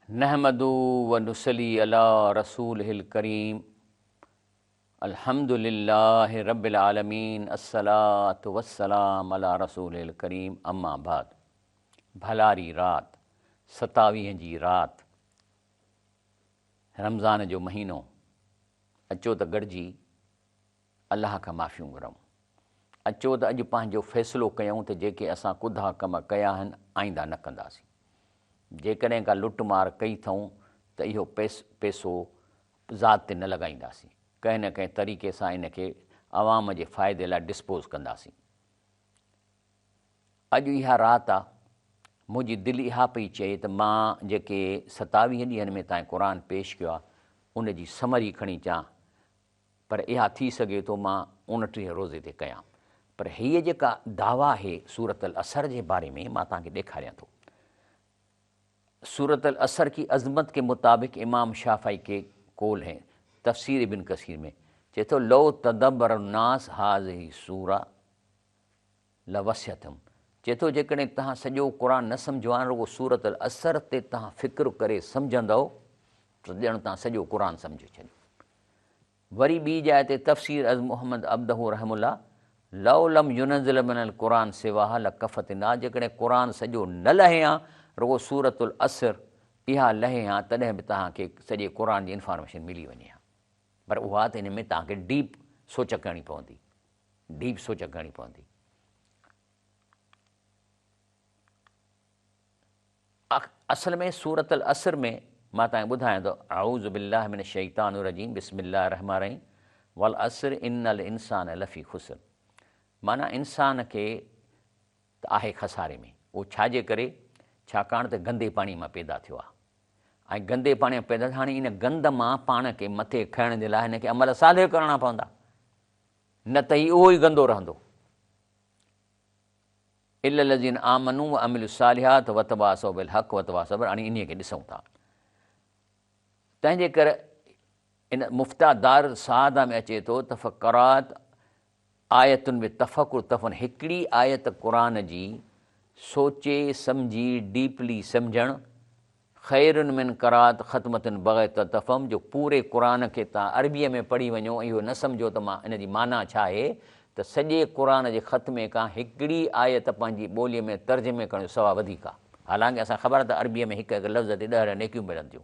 नहमदु व नुसली अला रसूलिहिल करीम अल्हम्दुलिल्लाहि रब्बिल आलमीन अस्सलातु वस्सलाम अला रसूलिहिल करीम अम्मा बाद। भलारी रात 27 जी रात, रमज़ान जो महीनो अचो त गॾिजी अलाह खां माफ़ियूं घुरूं। अचो त अॼु पंहिंजो फ़ैसिलो कयूं त जेके असां कुधा कम कया आहिनि आईंदा न कंदासीं। जेकॾहिं का लुट मार कई अथऊं त इहो पैसो ज़ात ते न लॻाईंदासीं, कंहिं न कंहिं तरीक़े सां इन खे आवाम जे फ़ाइदे लाइ डिस्पोज़ कंदासीं। अॼु इहा राति आहे, मुंहिंजी दिलि इहा पई चए त मां जेके 27 ॾींहंनि में तव्हां क़ुर पेश कयो आहे उन जी समरी खणी अचां, पर इहा थी सघे थो मां 29 रोज़े ते कयां। पर हीअ जेका दावा आहे सूरत अल असर जे बारे में मां तव्हांखे ॾेखारियां थो। सूरत अल असर की अज़मत के मुताबिक़ इमाम शाफ़ई के कोल हैं तफ़सीर इब्न कसीर में चए थो लो तदब्बर नास हाज़िही सूरा लवस्यतहुम। चए थो जेकॾहिं तव्हां सॼो क़ुर न सम्झो आहे, रुगो सूरत अल असर ते तव्हां फ़िक्रु करे सम्झंदव त ॼण तव्हां सॼो क़ुर सम्झी छॾियो। वरी ॿी जाइ ते तफ़सीर अज़ मोहम्मद अब्दहू रहमुल्लाह लौ लम युनज़िल मिनल क़ुर सिवाहा लकफ़तना। जेकॾहिं क़ुर सॼो न लहे हा, रुगो सूरत अल असर इहा लहे हा, तॾहिं बि तव्हांखे सॼे क़ुर जी इंफॉर्मेशन मिली वञे हा। पर उहा त इन में तव्हांखे डीप सोच करणी पवंदी, डीप सोच करणी पवंदी। असल में सूरत अल असर में मां तव्हांखे ॿुधायां थो अऊज़ु बिल्लाहि मिनश शैतानिर रजीम बिस्मिल्लाहिर रहमानिर रहीम वल असर इन्नल इंसान लफ़ी ख़ुस्र। माना इंसान खे त आहे खसारे में। उहो छाजे करे? छाकाणि त गंदे पाणी मां पैदा थियो आहे ऐं गंदे पाणी मां पैदा, हाणे इन गंद मां पाण खे मथे खणण जे लाइ हिन खे अमल सालिह करणा पवंदा, न त ई उहो ई गंदो रहंदो। इल्ल लज़ीन आमनू व अमिलु सालिहात वतवासौ बिल हक़ वतवासौ बिल। हाणे इन खे ॾिसूं था। तंहिंजे करे इन मुफ़्ता दार सआदा में अचे थो तफ़क्कुरात आयतुनि में तफ़कुर तफ़न। हिकिड़ी आयत क़ुर जी सोचे सम्झी डीपली सम्झणु ख़ैरुन मिन क़रात ख़तमतुन बग़ैत तफ़म। जो पूरे क़ुर खे तव्हां अरबीअ में पढ़ी वञो, इहो न सम्झो त मां इन जी माना छा आहे, त सॼे क़ुर जे ख़तमे खां हिकिड़ी आयत पंहिंजी ॿोलीअ में तर्जुमे करण जो सवाइ वधीक आहे। हालांकि असां ख़बर आहे त अरबीअ में हिकु हिकु लफ़्ज़ ते 10 नेकियूं मिलंदियूं,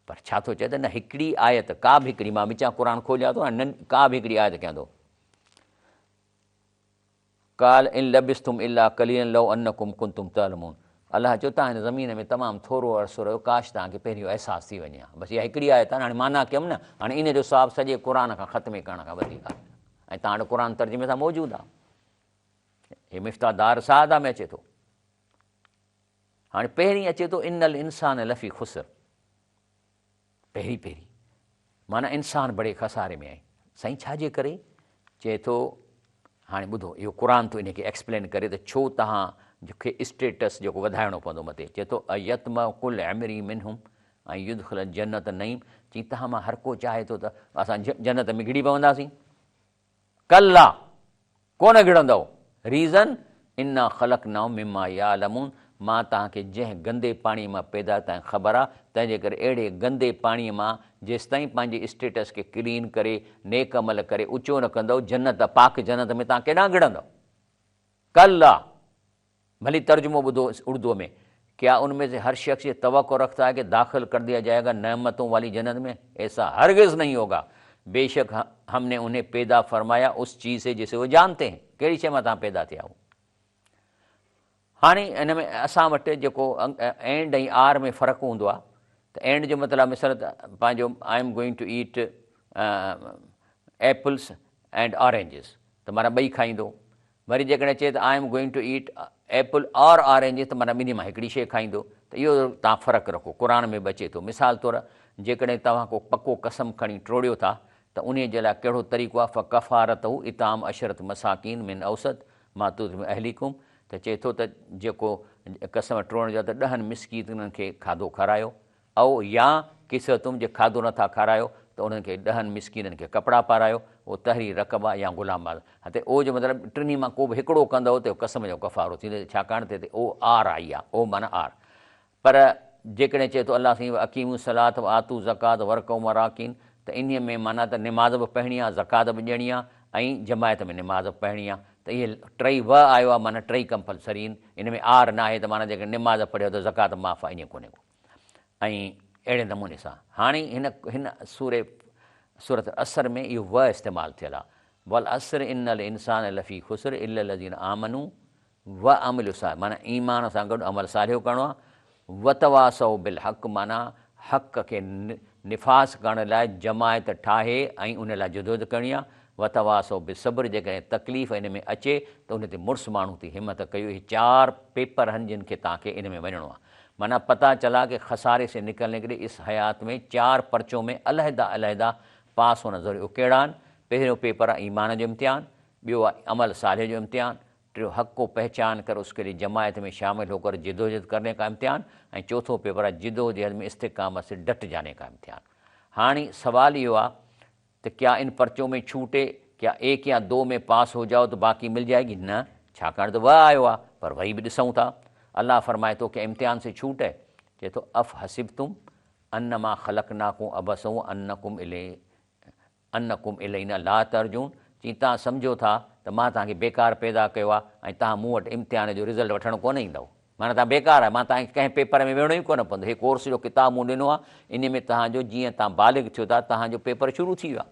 पर छा थो चए त न हिकिड़ी आयत, का बि हिकिड़ी, मां विचां क़ुर खोलियां थो ऐं का बि हिकिड़ी आयत कयां थो। काल इन लबिस्तुम इल्ला कलीलन लौ अन्नकुम कुंतुम तअलमून। अलाह चयो तव्हां हिन ज़मीन में तमामु थोरो अरसो रहियो, काश तव्हांखे पहिरियों अहसासु थी वञे हा। बसि इहा हिकिड़ी आयत आहे। हाणे माना कयमि न, हाणे इन जो सवाबु सॼे क़ुर खां ख़तमे करण खां वधीक आहे ऐं तव्हां वटि क़ुर तर्जुमे सां मौजूदु आहे। हीअ मिफ़्ता दार सआदा में अचे थो। हाणे पहिरीं अचे थो इन्नल इंसान लफ़ी ख़ुस्र। पहिरीं माना इंसान बड़े खसारे में आहे। साईं छाजे करे? चए थो हाणे ॿुधो, इहो क़ुर थो इन खे एक्सप्लेन करे त छो तव्हांखे स्टेटस जेको वधाइणो पवंदो मथे। चए थो अयतमा कुल अमरी मिनहुम ऐं युदखिल जन्नत नईम। चई तव्हां मां हर को चाहे थो त असां जन्नत में घिड़ी पवंदासीं। कल्ला, कोन घिड़ंदव। रीज़न इन्ना ख़लक़नाहुम मिम्मा यालमून। मां तव्हांखे जंहिं गंदे पाणीअ मां पैदा तव्हांखे ख़बर आहे, तंहिंजे करे अहिड़े गंदे पाणीअ मां जेसिताईं पंहिंजे स्टेटस खे क्लीन करे नेक अमल करे ऊचो न कंदव, जन्नत पाक जन्नत में तव्हां केॾांहुं घिड़ंदव। कल आहे भली तर्जुमो ॿुधो उर्दूअ में, क्या उनमें से हर शख्स ये तवक्को रखता है कि दाखिल कर दिया जाएगा नेमतों वाली जन्नत में? ऐसा हरगिज़ नहीं होगा। बेशक हमने उन्हें पैदा फरमाया उस चीज़ से जिसे वो जानते हैं। कहिड़ी शइ मां तव्हां पैदा थिया हो। हाणे इन में असां वटि जेको एंड ऐं आर में फ़र्क़ु हूंदो आहे, त एंड जो मतिलबु मिसाल त पंहिंजो I am going to eat apples and oranges, त माना ॿई खाईंदो। वरी जेकॾहिं चए त I am going to eat Apple और ऑरेंजिस, त माना ॿिन्ही मां हिकिड़ी शइ खाईंदो। त इहो तव्हां फ़र्क़ु रखो, क़ुर में बि अचे थो। मिसाल तौरु जेकॾहिं तव्हां को पको कसम खणी टोड़ियो था त उन जे लाइ कहिड़ो तरीक़ो आहे? फ़कफ़ारतहू इताम अशरत मसाकीन मिन औसत मां तुज़िम अहलीकुम। त चए थो त जेको कसम टोड़ण जा त 10 मिस्कीननि खे खाधो खारायो, ऐं या किसतुम जे खाधो नथा खारायो त उन्हनि खे 10 मिस्कीननि खे कपिड़ा पारायो, उहो तहरी रक़बा या ग़ुलाम। हिते ओ जो मतिलबु टिनी मां को बि हिकिड़ो कंदव त कसम जो कफ़ारो थींदो, छाकाणि त हिते ओ आर आई आहे। ओ माना आर। पर जेकॾहिं चए थो अलाह साईं अकीमु सलात आतू ज़कात वरकऊ मराकीन, त इन में माना त निमाज़ बि पढ़णी आहे, ज़कात बि ॾियणी आहे ऐं जमायत में निमाज़ बि पढ़णी आहे। त इहे टई आयो आहे, माना टई कंपलसरी आहिनि। इन में आर न आहे त माना जेके निमाज़ पढ़ियो त ज़कात माफ़ आहे, ईअं कोन्हे को। ऐं अहिड़े नमूने सां हाणे हिन सूरत असर में इहो व इस्तेमालु थियल आहे। वल असर इनल इंसान लफ़ी ख़ुसर इल्ल लज़ीन आमनू व अमलु सालिह, माना ईमान सां गॾु अमल सालिहो करिणो आहे। वतवासो बिल हक़, माना हक़ खे निफ़ास करण लाइ जमायत ठाहे ऐं उन लाइ जदोजहद करणी आहे। वतवासो बि सब्र, जेकॾहिं तकलीफ़ इन में अचे त उन ते मुड़ुसु माण्हू थी हिमत कयो। इहे 4 पेपर आहिनि जिन खे तव्हांखे इन में वञिणो आहे। माना पता चला कि खसारे से निकलने के लिए इस हयात में 4 पर्चों में अलहदा अलहदा पास होना ज़रूरी। कहिड़ा आहिनि? पहिरियों पेपर आहे ईमान जो इम्तिहान, ॿियो आहे अमल सालिह जो इम्तिहान, टियों हक़ को पहचान कर उसके लिए जमायत में शामिल होकर जदोजहद करने का इम्तिहान, ऐं चौथों पेपर आहे जदोजहद में इस्तिकामत से डट जाने का इम्तिहान। हाणे सवाल इहो आहे त क्या इन पर्चों में छूट है? क्या 1 या 2 में पास हो जाओ तो बाक़ी मिल जाएगी? न, छाकाणि त व आयो आहे। पर वही बि ॾिसूं था, अल्लाह फरमाए थो कि इम्तिहान से छूट है। चए थो अफ़ हसिबतुम अन्नमा ख़लक़नाकुम अबसउ अन्नकुम इलैना ला तर्जून, चई तव्हां सम्झो था त मां तव्हांखे बेकार पैदा कयो आहे ऐं तव्हां मूं वटि इम्तिहान जो रिज़ल्ट वठणु कोन ईंदव। माना तव्हां बेकार आहे, मां तव्हांखे कंहिं पेपर में वेहणो ई कोन पवंदो। हे कोर्स जो किताब मूं ॾिनो आहे, इन में तव्हांजो जीअं तव्हां बालिग़ थियो था तव्हांजो पेपर शुरू थी वियो आहे।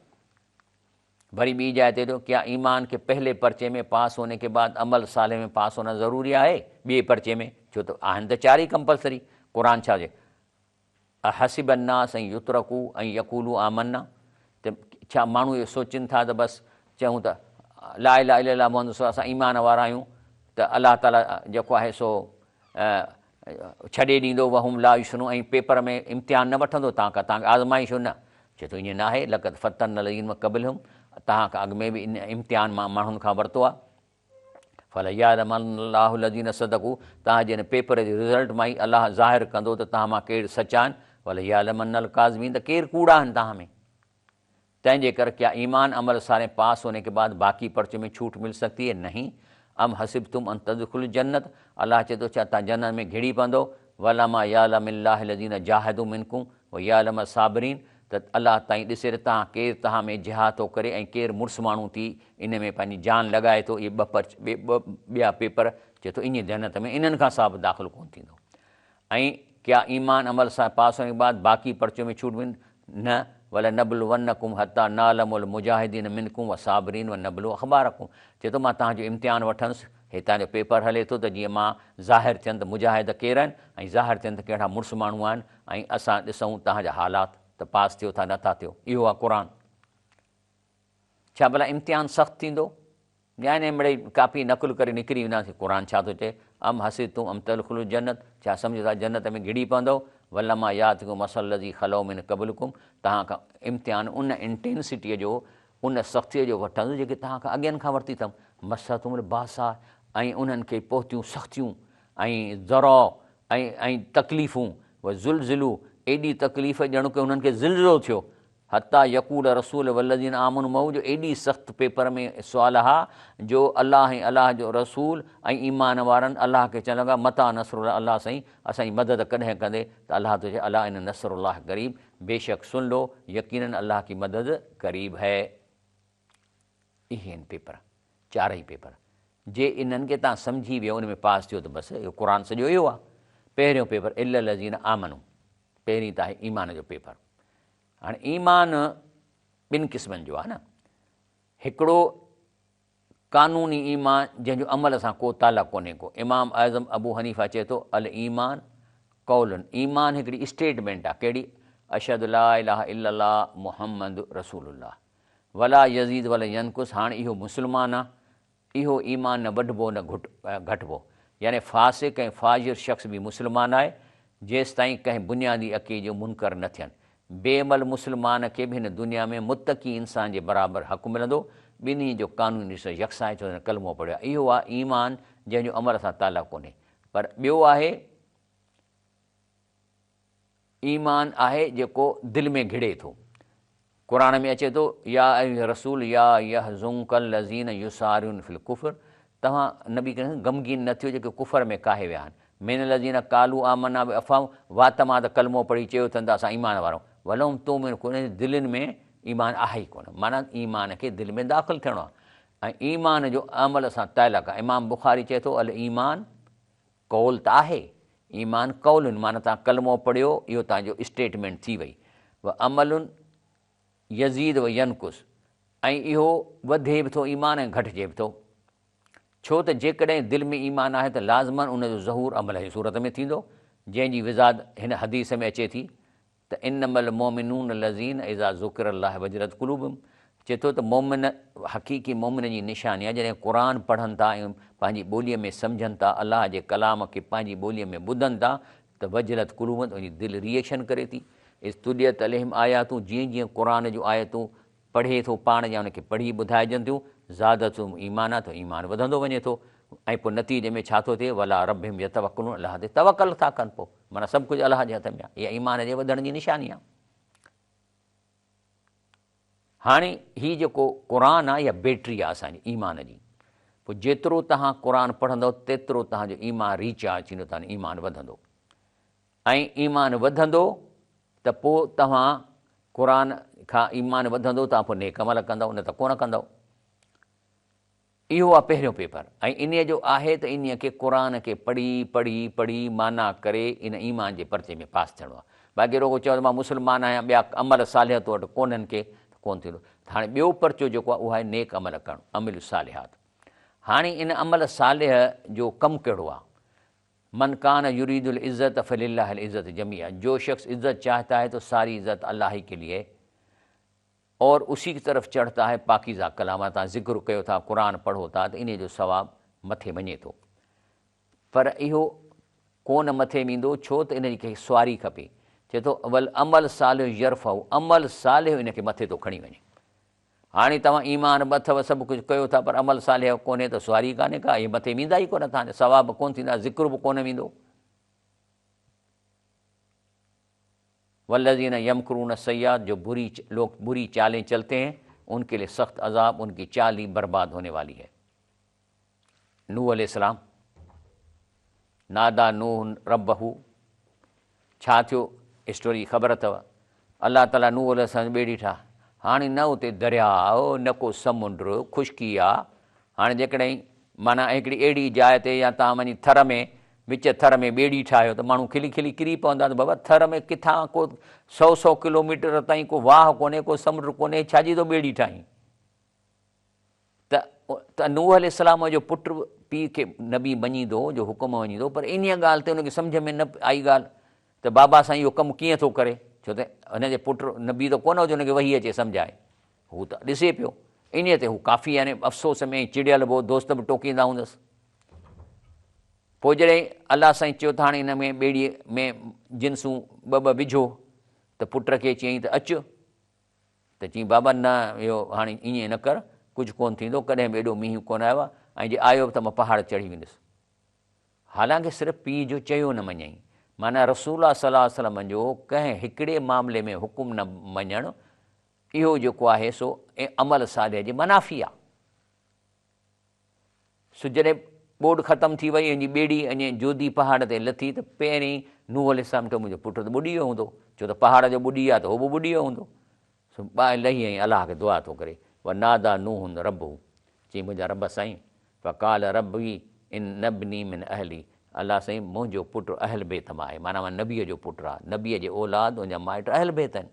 वरी ॿी जाइ ते क्या ईमान के पहले पर्चे में पास होने के बाद अमल साले में पास होना ज़रूरी आहे? ॿिए पर्चे में, छो त आहिनि त 4 ई कंपलसरी। क़ुर छा चए? हसिब अन्नास ऐं युतरकू ऐं यकूलू आमन्ना, त छा माण्हू इहो सोचनि था त बसि चऊं त ला इलाहा इल्लल्लाह मुहम्मद रसूलुल्लाह असां ईमान वारा आहियूं त अलाह ताला जेको आहे सो छॾे ॾींदो वहुम ला युशनून, ऐं पेपर में इम्तिहान न वठंदो तव्हांखे आज़माइशो न। चए थो ईअं न आहे। लक़द फ़तन्न लज़ीन क़बलहुम, तव्हां खां अॻु में बि इन इम्तिहान मां माण्हुनि खां वरितो आहे। फलयअलमल्लाहु लज़ीन सदक़ू, तव्हांजे हिन पेपर जे रिज़ल्ट मां ई अलाह ज़ाहिर कंदो त तव्हां मां केरु सचा आहिनि। वलयअलमन्नल काज़िमीन, त केरु कूड़ा आहिनि तव्हां में। तंहिंजे करे क्या ईमान अमल सारे पास होने के बाद बाक़ी पर्चे में छूट मिल सकती है? नहीं। अम हसिबतुम अन तदखुल जन्नत, अल्लाह चए थो छा तव्हां जन्नत में घिड़ी पवंदो? वलमा यालमिल्लाह लज़ीन जाहिदू मिनकुम व यालम साबिरीन, त अल्लाह ताईं ॾिसे त केरु तव्हां में जिहाद थो करे ऐं केरु मुड़ुसु माण्हू थी इन में पंहिंजी जान लॻाए थो। इहे ॿिया पेपर चए थो इन जन्नत में इन्हनि खां सां बि दाख़िल कोन थींदो। ऐं क्या ईमान अमल सां पास होने के बाद बाक़ी पर्चों में छूट मिल? न। वल नबलु वन्नकुम हता नालमुल मुजाहिदीन मिनकुम व साबिरीन व नबलु अख़बारकुम, चए थो मां तव्हांजो इम्तिहान वठंदुसि। हितां जो पेपर हले थो त जीअं मां ज़ाहिर थियनि त मुजाहिद केरु आहिनि ऐं ज़ाहिर थियनि त कहिड़ा मुड़ुसु माण्हू आहिनि, ऐं असां ॾिसूं तव्हांजा हालात त पास थियो था नथा थियो। इहो आहे क़ुर। छा भला इम्तिहान सख़्तु थींदो? या इन मिड़ई कापी नकुल करे निकिरी वेंदासीं। क़ुर छा थो चए? अम हसिबतुम अम तदखुलु जन्नत, छा सम्झो था जन्नत में घिड़ी पवंदो? वलमा यातिकुम मसल लज़ी खलौ मिन क़बलकुम, तव्हां खां इम्तिहान उन इंटेंसिटीअ जो उन सख़्तीअ जो वठंदो जेके तव्हां खां अॻियनि खां वरिती अथऊं। मसतुम बासा, ऐं उन्हनि खे पहुतियूं सख़्तियूं ऐं ज़रौ ऐं तकलीफ़ूं, व ज़ुल्ज़िलू, एॾी तकलीफ़ ॼण की उन्हनि खे ज़िलज़िलो थियो। हता यकूल रसूल वल्लज़ीन आमनु मऊ, जो एॾी सख़्तु पेपर में सुवाल हा जो अलाह ऐं अलाह जो रसूल ऐं ईमान वारनि अलाह खे चवण लॻा मता नसरुल्लाह, अलाह साईं असांजी मदद कॾहिं कंदे? त अलाह तो चए अलाह इन नसरुल्लाह क़रीब, बेशक सुन लो यकीनन अल्लाह की मदद करीब है। इहे आहिनि पेपर, 4 ई पेपर। जे इन्हनि खे तव्हां सम्झी वियो उन में पास थियो त बसि इहो क़ुर सॼो इहो आहे। पहिरियों पेपर इल्ल लज़ीन आमनू, पहिरीं त आहे ईमान जो पेपर। हाणे ईमान 2 क़िस्मनि जो आहे न। हिकिड़ो क़ानूनी ईमान जंहिंजो अमल सां को तालुक़ु कोन्हे को। इमाम आज़म अबू हनीफ़ा चए थो अल ईमान कौलन, ईमान हिकिड़ी स्टेटमेंट आहे। कहिड़ी? अशहदु ला इलाहा इल्लल्लाह मुहम्मद रसूलुल्लाह वला यज़ीद वला यनकुस। हाणे इहो मुस्लमान आहे, इहो ईमान न वढिबो न घटिबो। यानी फ़ासिक़ ऐं फ़ाजिर शख़्स बि मुस्लमान आहे जेसि ताईं कंहिं बुनियादी अक़ीदे जो मुनकर न थियनि। बेअमल मुस्लमान खे बि हिन दुनिया में मुतक़ी इंसान जे बराबरि हक़ु मिलंदो। ॿिन्ही जो कानूनी ॾिसो यकसा आहे, छो त कलमो पढ़ियो आहे। इहो आहे ईमान जंहिंजो अमल सां तालुक़ु कोन्हे। पर ॿियो आहे ईमान आहे जेको दिलि में घिड़े थो। क़ुर में अचे थो या रसूल या यहज़ुनकल लज़ीन युसारियून फिल कुफ़्र, तव्हां नबी गमगीन न थियो जेके कुफ़र में काहे विया आहिनि। मेन लज़ीन कालू आमना बि अफ़वाहूं, वात मां त कलमो पढ़ी चयो अथनि त असां ईमान वारो, वलऊं तो में कोन्हे, दिलनि में ईमान आहे ई कोन, माना ईमान खे दिलि में दाख़िलु थियणो आहे। ऐं ईमान जो अमल सां ताइलक आहे। इमाम बुखारी चए थो अल ईमान कौल त आहे, ईमान कौलुनि, माना तव्हां कलमो पढ़ियो, इहो तव्हांजो स्टेटमेंट थी वई। व अमलुनि यज़ीद व यनकुस, ऐं इहो वधे बि थो ईमान ऐं घटिजे बि थो। छो त जेकॾहिं दिलि में ईमान आहे त लाज़मन उनजो ज़हूर अमल जी सूरत में थींदो, जंहिंजी विज़ाद हिन हदीस में अचे थी त इन्नमल मोमिनून लज़ीन इज़ा ज़ुकिरल्लाह वजलत क़ुलूबुहुम, चए थो त मोमिन, हक़ीक़ी मोमिन जी निशानी आहे जॾहिं क़ुर पढ़नि था ऐं पंहिंजी ॿोलीअ में सम्झनि था, अलाह जे कलाम खे पंहिंजी ॿोलीअ में ॿुधनि था त वजलत क़ुलूबुहुम, उनजी दिलि रिएक्शन करे थी। इस्तुदियत अलैहिम आयातूं, जीअं जीअं क़ुर जूं आयतूं पढ़े थो पाण या उनखे पढ़ी ॿुधाइजनि थियूं, ज़ादतुम ईमान आहे, त ईमान वधंदो वञे थो। ऐं पोइ नतीजे में छा थो थिए, वला रब्बिहिम यतवक्कलून, अलाह ते तवकल था कनि, पोइ माना सभु कुझु अलाह जे हथ में आहे। इहा ईमान जे वधण जी निशानी आहे। हाणे हीउ जेको क़ुर आहे, इहा बैटरी आहे असांजी ईमान जी। पोइ जेतिरो तव्हां क़ुर पढ़ंदव तेतिरो तव्हांजो ईमान रिचार्ज थींदो, तव्हांजो ईमान वधंदो। ऐं ईमान वधंदो त पोइ तव्हां क़ुर खां ईमान वधंदो, तव्हां पोइ नेक अमल कंदव, न त कोन कंदव। इहो आहे पहिरियों पेपर। ऐं इन जो आहे त इन खे क़ुर खे पढ़ी पढ़ी पढ़ी माना करे इन ईमान जे परचे में पास थियणो आहे। बाक़ी रुगो चओ त मां मुस्लमान आहियां, ॿिया अमल सालिह तो वटि कोन्हनि के, कोन थींदो। हाणे ॿियो परचो जेको आहे उहो आहे नेक अमल करणु, अमिल सालिहात। हाणे इन अमल सालिह जो कमु कहिड़ो आहे? मन कान युरीदुल इज़्ज़त फलिल्लाहिल इज़्ज़त जमीआ, जो शख्स इज़्ज़त चाहता है तो सारी इज़्ज़त अल्लाह ही के लिए और उसी की तरफ़ चढ़ता है। पाकीज़ा कलाम तव्हां ज़िक्र कयो था, क़ुर पढ़ो था, त इन जो सवाबु मथे वञे थो। पर इहो कोन मथे ईंदो, छो त इन खे सुवारी खपे। चए थो वल अमल सालिह यरफ़उ, अमल सालिह इन खे मथे थो खणी वञे। हाणे तव्हां ईमान बि अथव, सभु कुझु कयो था, पर अमल सालिह कोन्हे त सुवारी कान्हे का, इहे मथे वेंदा ई कोन, तव्हांजा सवाब कोन थींदा, ज़िक्र बि कोन वेंदो। वल्लज़ीन यमकरून सय्यात, जो लोग बुरी चालें चलते हैं, उनके लिए सख्त अजाब, उनकी चाल ही बर्बाद होने वाली है। नूह अलैहिस्सलाम, नादा नूह रब्बहू, छा थियो स्टोरी ख़बर अथव। अल्लाह ताला नूह अलैहिस्सलाम ॿेड़ी ठाह, हाणे न उते दरियाओ, न को समुंड, खुश्की आहे। हाणे जेकॾहिं माना हिकिड़ी अहिड़ी जाइ ते या तव्हां वञी थर में, विच थर में ॿेड़ी ठाहियो त माण्हू खिली खिली किरी पवंदा, त बाबा थर में किथां को 100 किलोमीटर ताईं को वाह कोन्हे, को समुंड कोन्हे, छाजी थो ॿेड़ी ठाहीं। त नूह अलैहिस्सलाम जो पुटु पीउ खे नबी मञींदो, जो हुकुम मञींदो, पर इन ॻाल्हि ते हुनखे सम्झ में न आई ॻाल्हि त बाबा साईं इहो कमु कीअं थो करे, छो त हुनजे पुटु नबी त कोन हो जो हुनखे वही अचे सम्झाए, हू त ॾिसे पियो। इन ते हू काफ़ी यानी अफ़सोस में चिड़ियल हो, दोस्त बि टोकींदा हूंदसि। पोइ जॾहिं अलाह साईं चयो त हाणे हिन में ॿेड़ीअ में जिन्सूं ॿ विझो, त पुट खे चयईं त अचु, त चयईं बाबा न, इहो हाणे ईअं न कर, कुझु कोन थींदो, कॾहिं बि एॾो मींहुं कोन आयो आहे, ऐं जे आयो बि त मां पहाड़ चढ़ी वेंदुसि। हालांकि सिर्फ़ु पीउ जो चयो न मञई, माना रसूल सल्लल्लाहु अलैहि वसल्लम जो कंहिं हिकिड़े मामले में हुकुम न मञणु, इहो जेको आहे सो अमल सालिह जे मनाफ़ी आहे। सो जॾहिं ॿोॾि ख़तमु थी वई, ऐं ॿेड़ी अञे जोधी पहाड़ ते लथी, त पहिरीं नूह अलैहिस्सलाम चयो मुंहिंजो पुटु त ॿुॾी वियो हूंदो, छो त पहाड़ जो ॿुॾी आहे त उहो बि ॿुॾी वियो हूंदो। सो ॿाहिरि लही ऐं अलाह खे दुआ थो करे, व नादा नूह रब्बहू, चई मुंहिंजा रब साईं, फ़क़ाल रब्बी इन नबनी मिन अहली, अलाह साईं मुंहिंजो पुटु अहल बेत मां आहे, माना मां नबीअ जो पुटु आहे, नबीअ जे औलाद उनजा माइट अहल बेत आहिनि।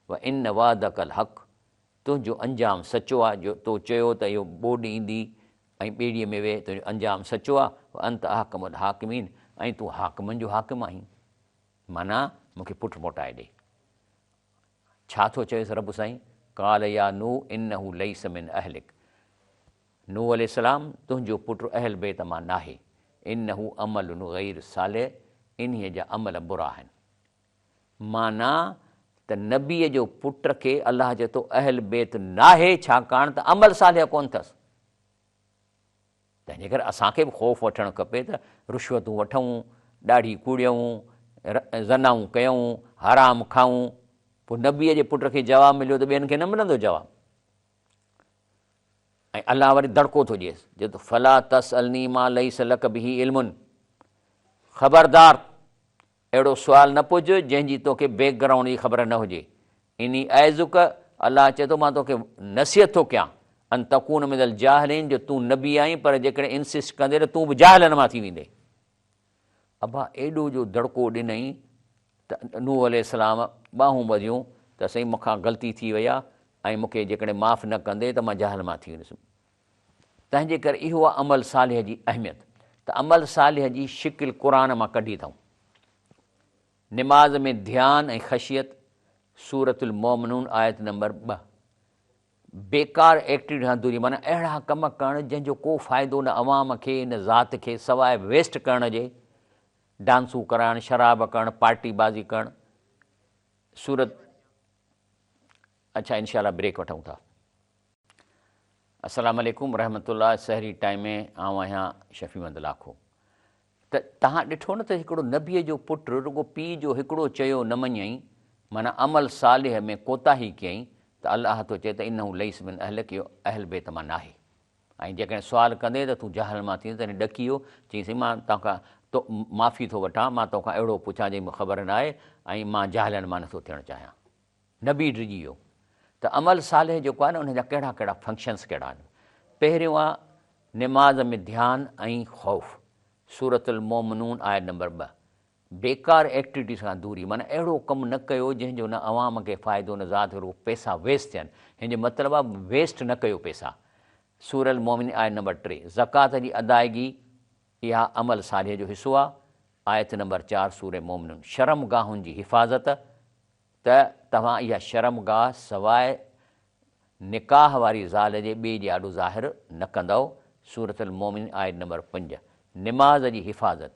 व इन वादकल हक़, तुंहिंजो अंजाम सचो आहे, जो तो चयो त इहो ॿोॾि ईंदी ऐं ॿेड़ीअ में वेह, तुंहिंजो अंजाम सचो आहे। अंत हाकिमुल हाकिमीन, ऐं तूं हाकिमनि जो हाकिम आहीं, माना मूंखे पुटु मोटाए ॾे। छा थो चएसि रब साईं, काल या नूह इन्नहू लैस मिन अहलिक, नूह अलैहिस्सलाम तुंहिंजो पुटु अहल बेत मां नाहे, इन्नहू अमलुन गैर सालिह, इन्हीअ जा अमल बुरा आहिनि। माना त नबीअ जो पुट खे अलाह चए थो अहल बेत नाहे, छाकाणि त अमल सालिह कोन अथसि। तंहिंजे करे असांखे बि ख़ौफ़ वठणु खपे त रुश्वतूं वठूं, ॾाढी कूड़ियूं, ज़नाऊं कयूं, हराम खाऊं, पोइ नबीअ जे पुट खे जवाबु मिलियो त ॿियनि खे न मिलंदो जवाबु। ऐं अलाह वरी दड़को थो ॾिएसि, जे त फला तस अलनी मां लईस लक बिही इल्मुन, ख़बरदार अहिड़ो सुवाल न पुछ जंहिंजी तोखे बैकग्राउंड जी ख़बर न हुजे। इन ऐज़ुक अलाह चए थो मां तोखे नसीहत थो कयां अन तकून मिनल जाहिलीन जो तूं नबी आहीं पर जेकॾहिं इंसिस्ट कंदे त तूं बि जाहिलनि मां थी वेंदे। अबा एॾो जो दड़को ॾिनई त नूह अलैहिस्सलाम ॿाहूं ॿधियूं त साईं मूंखां ग़लती थी वई आहे ऐं मूंखे जेकॾहिं माफ़ु न कंदे त मां जाहिल मां थी वेंदुसि। तंहिंजे करे इहो आहे अमल सालिह जी अहमियत। त अमल सालिह जी शिकिल क़ुर मां कढी अथऊं। निमाज़ में ध्यानु ऐं ख़शियत, सूरतुल मोमिनून आयत नंबर 2। बेकार एक्टिविटी खां दूरी, माना अहिड़ा कम करणु जंहिंजो को फ़ाइदो न अवाम खे न ज़ात खे सवाइ वेस्ट करण जे। डांसूं करणु, शराब करणु, पार्टी बाज़ी करणु। सूरत अच्छा इंशाअल्लाह ब्रेक वठूं था। अस्सलाम वालेकुम रहमतुल्लाह। सहरी टाइम में आउं आहियां शफ़ीमंद लाखो। त तव्हां ॾिठो न त हिकिड़ो नबीअ जो पुटु रुॻो पीउ जो हिकिड़ो चयो न मञई, माना अमल सालिह में कोताही कयईं, त अलाह थो चए त इन्हू लईस मिन अहलिक, इहो अहल बेत मां नाहे। ऐं जेकॾहिं सुवालु कंदे त तूं जाहिल मां थी तॾहिं ॾकी वियो, चईंसि मां तव्हांखां तो माफ़ी थो वठां, मां तोखां अहिड़ो पुछां जंहिं मूंखे ख़बर न आहे ऐं मां जाहिलनि मां नथो थियणु चाहियां। नबी डिॼी वियो। त अमल सालिह जेको आहे न उनजा कहिड़ा कहिड़ा फंक्शन्स कहिड़ा आहिनि। पहिरियों आहे निमाज़ में ध्यानु ऐं ख़ौफ़, सूरतुल मोमिनून आयत नंबर 2। बेकार एक्टिविटीज़ खां दूरी, माना अहिड़ो कमु न कयो जंहिंजो न अवाम खे फ़ाइदो न ज़ात खे पैसा वेस्ट थियनि। हिन जो मतिलबु आहे वेस्ट न कयो पैसा। सूरल मोमिन आयत नंबर 3। ज़कात जी अदायगी, इहा अमल सालिह जो हिसो आहे। आयत नंबर 4 सूर मोमिनून। शर्मगाहुनि जी हिफ़ाज़त, त तव्हां इहा शर्मगाह सवाइ निकाह वारी ज़ाल जे ॿिए जे आॾो ज़ाहिर न कंदव। सूरतुल मोमिन आयत नंबर 5। निमाज़ जी हिफ़ाज़त,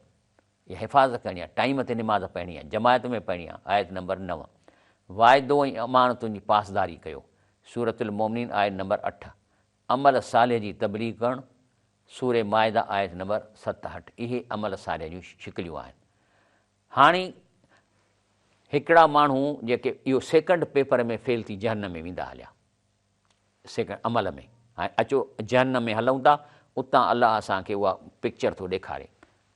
इहा हिफ़ाज़त करणी आहे, टाइम ते निमाज़ पढ़णी आहे, जमायत में पढ़णी आहे। आयत नंबर 9। वाइदो ऐं अमानतुनि जी पासदारी कयो। सूरतुल मोमिन आयत नंबर 8। अमल सालिह जी तबलीग करणु। सूर माइदा आयत नंबर 7-8। इहे अमल सालिह जूं शिकिलियूं आहिनि। हाणे हिकिड़ा माण्हू जेके इहो सेकंड पेपर में फेल थी जहन्नम में वेंदा हलिया, सेकंड अमल में। हाणे अचो जहन्नम में हलूं था, उतां अलाह असांखे उहा पिक्चर थो ॾेखारे।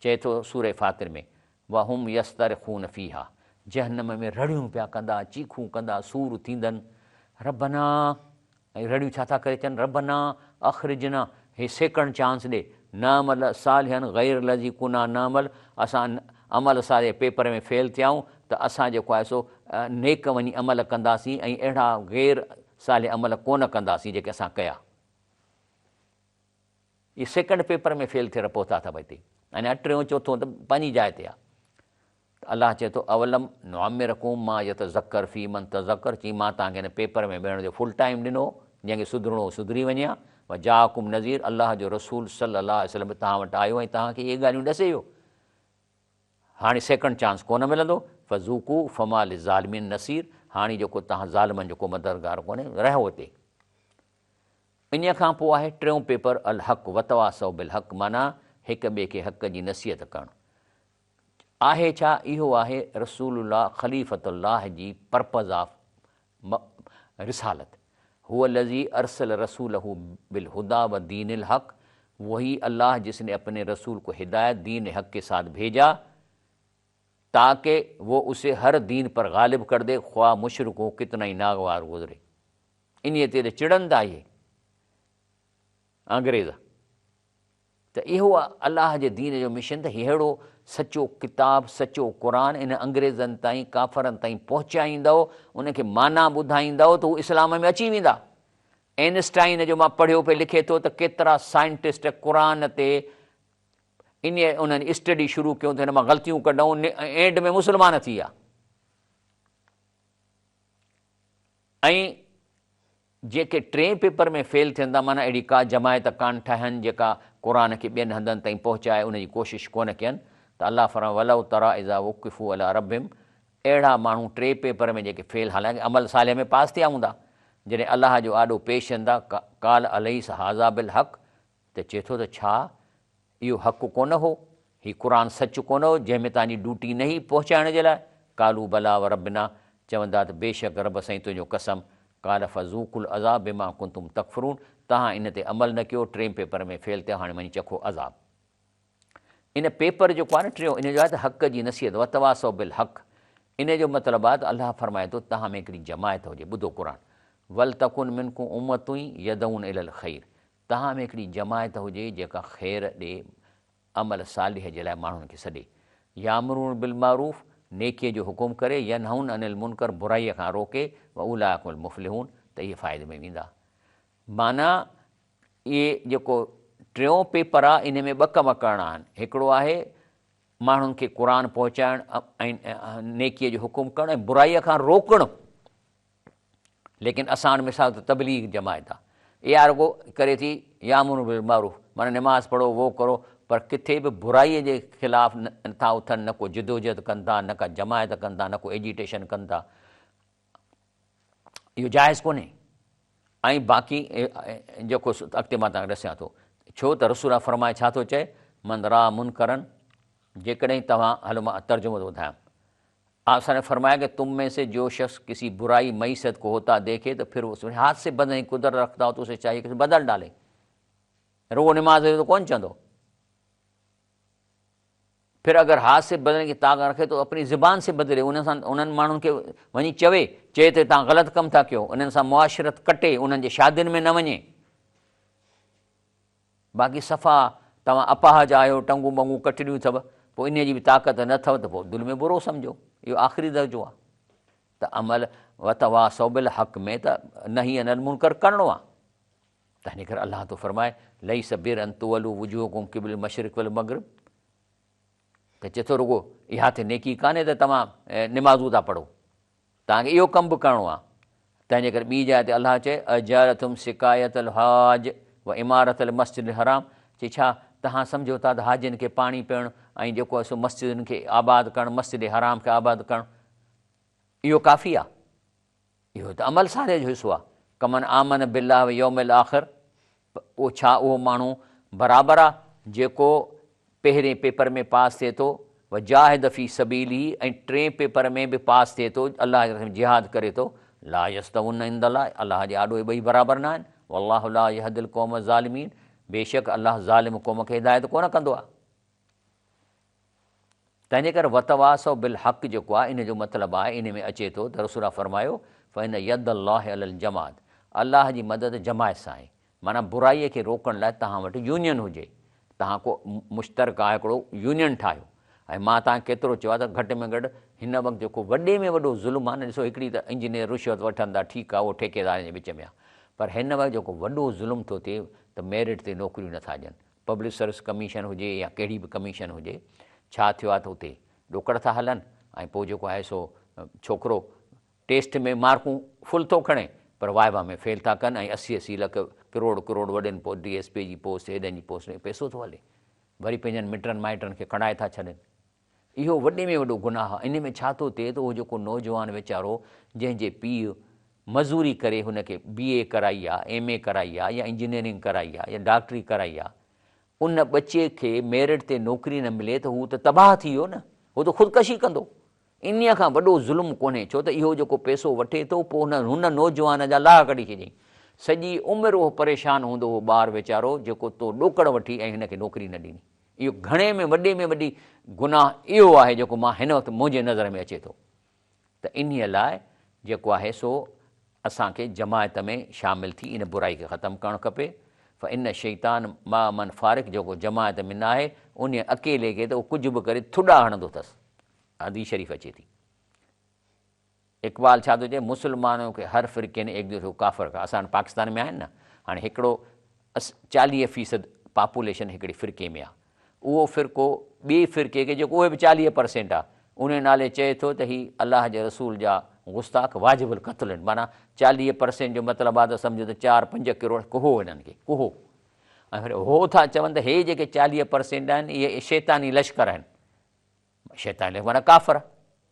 चए थो सूर फातिर में, वहुम यस्तरख़ून फ़ीहा, जहन्नम में रड़ियूं पिया कंदा, चीखूं कंदा, सूर थींदनि। रबना, ऐं रड़ियूं छा था करे अचनि, रबना अख़रिजना, हे सेकंड चांस ॾे, नामल सालिहन ग़ैर लज़ी कुना नामल, असां अमल सालिह पेपर में फेल थियाऊं त असां जेको आहे सो नेक वञी अमल कंदासीं ऐं अहिड़ा ग़ैर सालिह अमल कोन कंदासीं जेके असां कया। इहे सेकंड पेपर में फेल थियण पहुता अथव हिते। अञा टियों चोथों त पंहिंजी जाइ ते आहे। त अलाह चए थो अवलम नुअम्मिरकुम मा यतज़क्कर फ़ी मन तज़क्कर, चई मां तव्हांखे हिन पेपर में वेहण जो फुल टाइम ॾिनो, जंहिंखे सुधरणो सुधरी वञे हा। व जाकुम नज़ीर, अलाह जो रसूल सल्लल्लाहु अलैहि वसल्लम तव्हां वटि आयो ऐं तव्हांखे इहे ॻाल्हियूं ॾसे वियो। हाणे सेकंड चांस कोन मिलंदो। फ़ज़ूकू फ़मा लिज़ालिमीन नसीर, हाणे जेको तव्हां ज़ालिमनि जो को मददगार कोन्हे, रहियो हिते। इन खां पोइ आहे टियों पेपर अल हक़ वतवासौ बिल हक़, माना हिक ॿिए खे हक़ जी नसीहत करणु। आहे छा? इहो आहे रसूलुल्लाह ख़लीफ़तुल्लाह जी पर्पज़ ऑफ रिसालत। हुअ लज़ी अरसल रसूलहू बिल हुदा व दीनिल हक़, वही अल्लाह जिसने अपने रसूल को हिदायत दीन हक़ के साथ भेजा ताकि वो उसे हर दीन पर गालिब कर दे, ख्वाह मुशरिक हो कितना ही नागवार गुज़रे। इन ते चिड़नि था इहे अंग्रेज़। त इहो आहे अलाह जे दीन जो मिशन, त अहिड़ो सचो किताब, सचो क़ुर इन अंग्रेज़नि ताईं, काफ़रनि ताईं पहुचाईंदव, उनखे माना ॿुधाईंदव त हू इस्लाम में अची वेंदा। एनस्टाइन जो मां पढ़ियो पियो लिखे थो त केतिरा साइंटिस्ट क़ुर ते इन उन्हनि स्टडी शुरू कयूं त हिन मां ग़लतियूं कढूं, एंड में मुस्लमान थी विया। ऐं जेके टे पेपर में फेल थियनि था, माना अहिड़ी का जमायत कान ठाहिनि जेका क़ुर खे ॿियनि हंधनि ताईं पहुचाए, उनजी कोशिशि कोन कयनि। त अलाह फरमाए वलउ तरा इज़ा वुक़िफ़ू अला रब्बिहिम, अहिड़ा माण्हू टे पेपर में जेके फेल, हालांकि अमल सालिह में पास थिया हूंदा, जॾहिं अलाह जो आॾो पेश ईंदा, काल अलैस हाज़ा बिल हक़, त चए थो त छा इहो हक़ु कोन हो, हीउ क़ुर सच कोन हो जंहिंमें तव्हांजी ड्यूटी न हुई पहुचाइण जे लाइ। कालू बला व रबना, चवंदा त बेशक रब साईं तुंहिंजो कसम, काल फ़ज़ूकुल अज़ाब बिमा कुंतुम तकफ़ुरून, तव्हां इन ते अमल न कयो, टे पेपर में फेल थिया, हाणे वञी चखो अज़ाब। इन पेपर जेको आहे न टियों इन जो आहे त हक़ जी नसीहत वतवासो बिल हक़। इन जो मतिलबु आहे त अलाह फरमाए थो तव्हां में हिकिड़ी जमायत हुजे, ॿुधो क़ुर वल तकुन मिनकुम उम्मतुन यदउन इलल ख़ैर, तव्हां में हिकिड़ी जमायत हुजे जेका ख़ैर ॾे अमल सालिह जे लाइ माण्हुनि खे सॾे, यामरून बिल मारूफ़ नेकीअ जो हुकुम करे, यनहउन अनिल मुनकर बुराईअ खां रोके, व उलाइकुल मुफ़्लिहून त इहे फ़ाइदे में वेंदा। माना इहे जेको टियों पेपर आहे इन में ॿ कम करणा आहिनि, हिकिड़ो आहे माण्हुनि खे क़ुर पहुचाइणु ऐं नेकीअ जो हुकुम करणु ऐं बुराईअ खां रोकणु। लेकिन असां वटि मिसाल त तबलीग जमायत आहे, इहा रुॻो करे थी यामुर बिल मारूफ़, माना निमाज़ पढ़ो वो करो, पर किथे बि बुराईअ जे ख़िलाफ़ु नथा उथनि, न को जिदोजहद कनि था, न का जमायत कनि था, न को एजिटेशन कनि था, इहो जाइज़ कोन्हे। ऐं बाक़ी जेको अॻिते मां तव्हांखे ॾसां थो, छो त रसूल फरमाए छा थो चए, मंदरा मुन करनि, जेकॾहिं तव्हां हलो मां तर्जुमो थो ॿुधायां, आपने ने फरमाया कि तुम में से जो शख्स किसी बुराई मईसत को होता देखे तो फिर उस हाथ से बदलने की कुदरत रखता हो तो उसे चाहिए कि बदल डाले। रोज़ नमाज तो कौन चंदो, फिर अगर हाथ से बदलने की ताकत रखे तो अपनी ज़ुबान से बदले, उन्हनि माण्हुनि खे वञी चए त तव्हां ग़लति कमु था कयो, उन्हनि सां मुआशरत कटे, उन्हनि जे शादियुनि में न वञे। बाक़ी सफ़ा तव्हां अपाहज आहियो, टंगू बंगू कटड़ियूं अथव, पोइ इन जी बि ताक़त न अथव त पोइ दिलि में बुरो सम्झो, इहो आख़िरी दर्जो आहे। त अमल वतवासौ बिल हक़ में त नही अनिल मुनकर करिणो आहे। त हिन करे अलाह थो फरमाए लईस बिर अन तुवलू वुजूहकुम क़िबल मशरिक़ वल मग़रिब, त चए थो रुॻो इहा त नेकी कान्हे त तव्हां निमाज़ूं था पढ़ो, तव्हांखे इहो कमु बि करिणो आहे। तंहिंजे करे ॿी जाइ ते अलाह चए अजरतुम शिकायत अल हाज व इमारत अल मस्जिद हराम, चए छा तव्हां सम्झो था त हाजियुनि खे पाणी पियणु ऐं जेको आहे सो मस्जिदुनि खे आबाद करणु, मस्जिद हराम खे आबाद करणु, इहो काफ़ी आहे? इहो त अमल साले जो हिसो आहे। कमन आमन बिल्लाह व यौमिल आख़िर, पोइ छा उहो माण्हू बराबरि आहे जेको पहिरें पेपर में पास थिए थो, व जाहिद फ़ी सबीली, ऐं टे पेपर में बि पास थिए थो, अलाह जिहाद करे थो, ला यस्तवुन इंदल्लाह, अलाह जे आॾो ॿई बराबरि न आहिनि। वल्लाहु ला यहदिल क़ौम ज़ालिमीन, बेशक अलाह ज़ालिम क़ौम खे हिदायत कोन कंदो आहे। तंहिंजे करे वतवासो बिल हक़ जेको आहे इन जो मतिलबु आहे, इन में अचे थो त रसूल फरमायो फ़इन यद अल्लाह अलल जमात, अलाह जी मदद जमायत सां आहे। माना बुराईअ खे रोकण लाइ तव्हां वटि यूनियन हुजे, तव्हां को मुश्तरक आहे हिकिड़ो यूनियन ठाहियो। ऐं मां तव्हांखे केतिरो चयो आहे त घटि में घटि हिन वक़्तु जेको वॾे में वॾो ज़ुल्म आहे न, ॾिसो हिकिड़ी त इंजीनियर रिश्वत वठनि था, ठीकु आहे उहो ठेकेदारनि जे विच में आहे, पर हिन वक़्तु जेको वॾो ज़ुल्म थो थिए त मेरिट ते नौकरियूं नथा ॾियनि। पब्लिक सर्विस कमीशन हुजे या कहिड़ी बि कमीशन हुजे, छा थियो आहे त हुते ॾोकड़ था हलनि, ऐं पोइ जेको आहे सो छोकिरो टेस्ट में मार्कूं फुल थो खणे पर वाइवा में फेल था कनि, ऐं 80-80 लख करोड़ करोड़ वॾनि पोइ DSP जी पोस्ट, हेॾनि जी पोस्ट में पैसो थो हले, वरी पंहिंजनि मिटनि माइटनि खे खणाए था छॾनि। इहो वॾे में वॾो गुनाह आहे। इन में छा थो थिए त उहो जेको नौजवान वीचारो जंहिंजे पीउ मज़ूरी करे हुनखे BA कराई आहे, MA कराई आहे, या इंजीनियरिंग कराई आहे, या डॉक्टरी कराई आहे, उन बचे खे मेरिट ते नौकिरी न मिले त हू त तबाह थी वियो न, हू त ख़ुदकशी कंदो। इन खां वॾो ज़ुल्म कोन्हे, छो त इहो जेको पैसो वठे थो पोइ हुन नौजवान जा लाह कढी छॾियईं, सॼी उमिरि उहो परेशान हूंदो हो ॿारु वीचारो जेको तो ॾोकड़ वठी ऐं हिनखे नौकिरी न ॾिनी। इहो घणे में वॾे में वॾी गुनाह इहो आहे जेको मां हिन वक़्तु मुंहिंजे नज़र में अचे थो। त इन्हीअ लाइ जेको आहे सो असांखे जमायत में शामिलु थी इन बुराई खे ख़तमु करणु खपे। फ़ इन शैतान मा मन फ़ारिक़, जेको जमायत में न आहे उन अकेले खे त उहो कुझु बि करे थुॾा हणंदो अथसि। हदीस शरीफ़ अचे थी। इक़बाल छा थो चए, मुस्लमानों खे हर फ़िरक़े ने एक दूसरे को काफ़िर कहा। असां पाकिस्तान में आहिनि न, हाणे हिकिड़ो 40% पॉपुलेशन हिकिड़ी फ़िरक़े में आहे, उहो फ़िरक़ो ॿिए फ़िरक़े खे जेको उहे बि 40% आहे, उन नाले चए थो त ही अलाह जे रसूल जा गुस्ताख वाजिबुल क़त्ल आहिनि। माना 40% जो मतिलबु आहे त सम्झो त 4-5 करोड़ कुहो हिननि खे कुहो। ऐं वरी हो था चवनि त हे जेके 40% आहिनि इहे शैतानी लश्कर आहिनि। शैतानी माना काफ़र,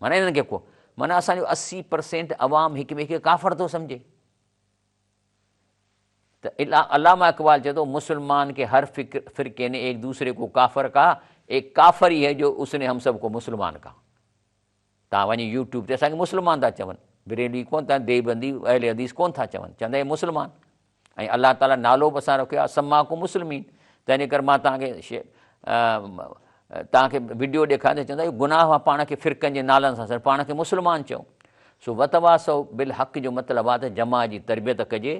माना इन्हनि खे को, माना असांजो 80% अवाम हिक ॿिए खे काफ़र थो सम्झे। त अल्लामा इक़बाल चए थो मुसलमान के हर फ़िरक़े ने एक दूसरे को काफ़र कहा, एक काफ़र ही है जो उसने हम सबको मुसलमान कहा। तव्हां वञी यूट्यूब ते असांखे मुस्लमान था चवनि, बरेली कोन था, देवबंदी अहले हदीस कोन था चवनि, चवंदा इहे मुस्लमान। ऐं अलाह ताला नालो बि असां रखियो आहे समाको मुस्लिमीन। तंहिंजे करे मां तव्हांखे तव्हांखे वीडियो ॾेखारे चवंदा इहो गुनाह आहे, पाण खे फ़िरक़नि जे नालनि सां पाण खे मुस्लमान चऊं। सो वतवासो बिल हक़ जो मतिलबु आहे त जमा जी तरबियत कजे,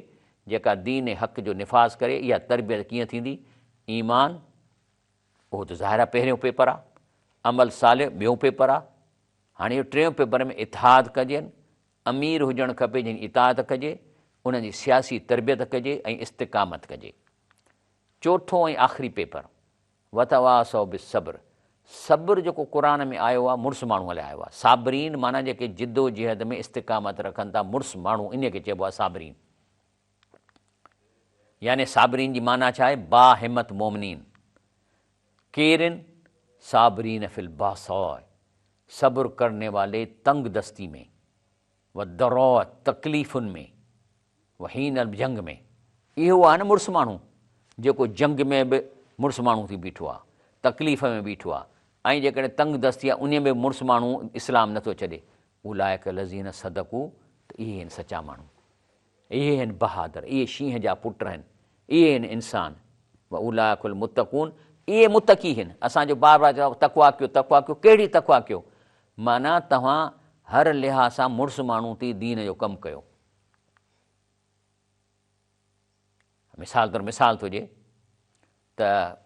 जेका दीन हक़ जो निफ़ाज़ करे। इहा तरबियत कीअं थींदी? ईमान, उहो त ज़ाहिर आहे पहिरियों पेपर आहे, अमल सालिह ॿियों पेपर आहे। हाणे इहो टियों पेपर में इतिहाद कजनि, अमीर हुजणु खपे जिन इताद कजे, उनजी सियासी तरबियत कजे ऐं इस्तिक़ामत कजे। चोथों ऐं आख़िरी पेपर वतवासो बिस्सब्र। सब्र जेको क़ुर में आयो आहे मुड़ुस माण्हूअ लाइ आयो आहे। साबरीन माना जेके जिद्दोजहद में इस्तिक़ामत रखनि था, मुड़ुस माण्हू, इन खे चइबो आहे साबरीन। यानी साबरीन जी माना छा आहे? बा हिमत मोमिनीन। केरन साबरीन फिल बासॉय, सब्र करने वाले तंग दस्ती में, व दरौ तकलीफ़ुनि में, वहीन जंग में। इहो आहे न मुड़ुस माण्हू, जेको जंग में बि मुड़ुस माण्हू थी बीठो आहे, तकलीफ़ में बीठो आहे, ऐं जेकॾहिं तंग दस्ती आहे उन में मुड़ुस माण्हू इस्लाम नथो छॾे। उलाइक लज़ीन सदकू, त इहे आहिनि सचा माण्हू, इहे आहिनि बहादुर, इहे शींहं जा पुट आहिनि, इहे आहिनि इंसान। व उलाइकुल मुतक़ून, इहे मुतक़ी आहिनि। असांजो बार बार चओ तक़वा कयो, तक़वा कयो, कहिड़ी तक़वा कयो? माना तव्हां हर लिहाज़ सां मुड़ुस माण्हू थी दीन जो कमु कयो। मिसाल तौरु मिसाल थो ॾिए त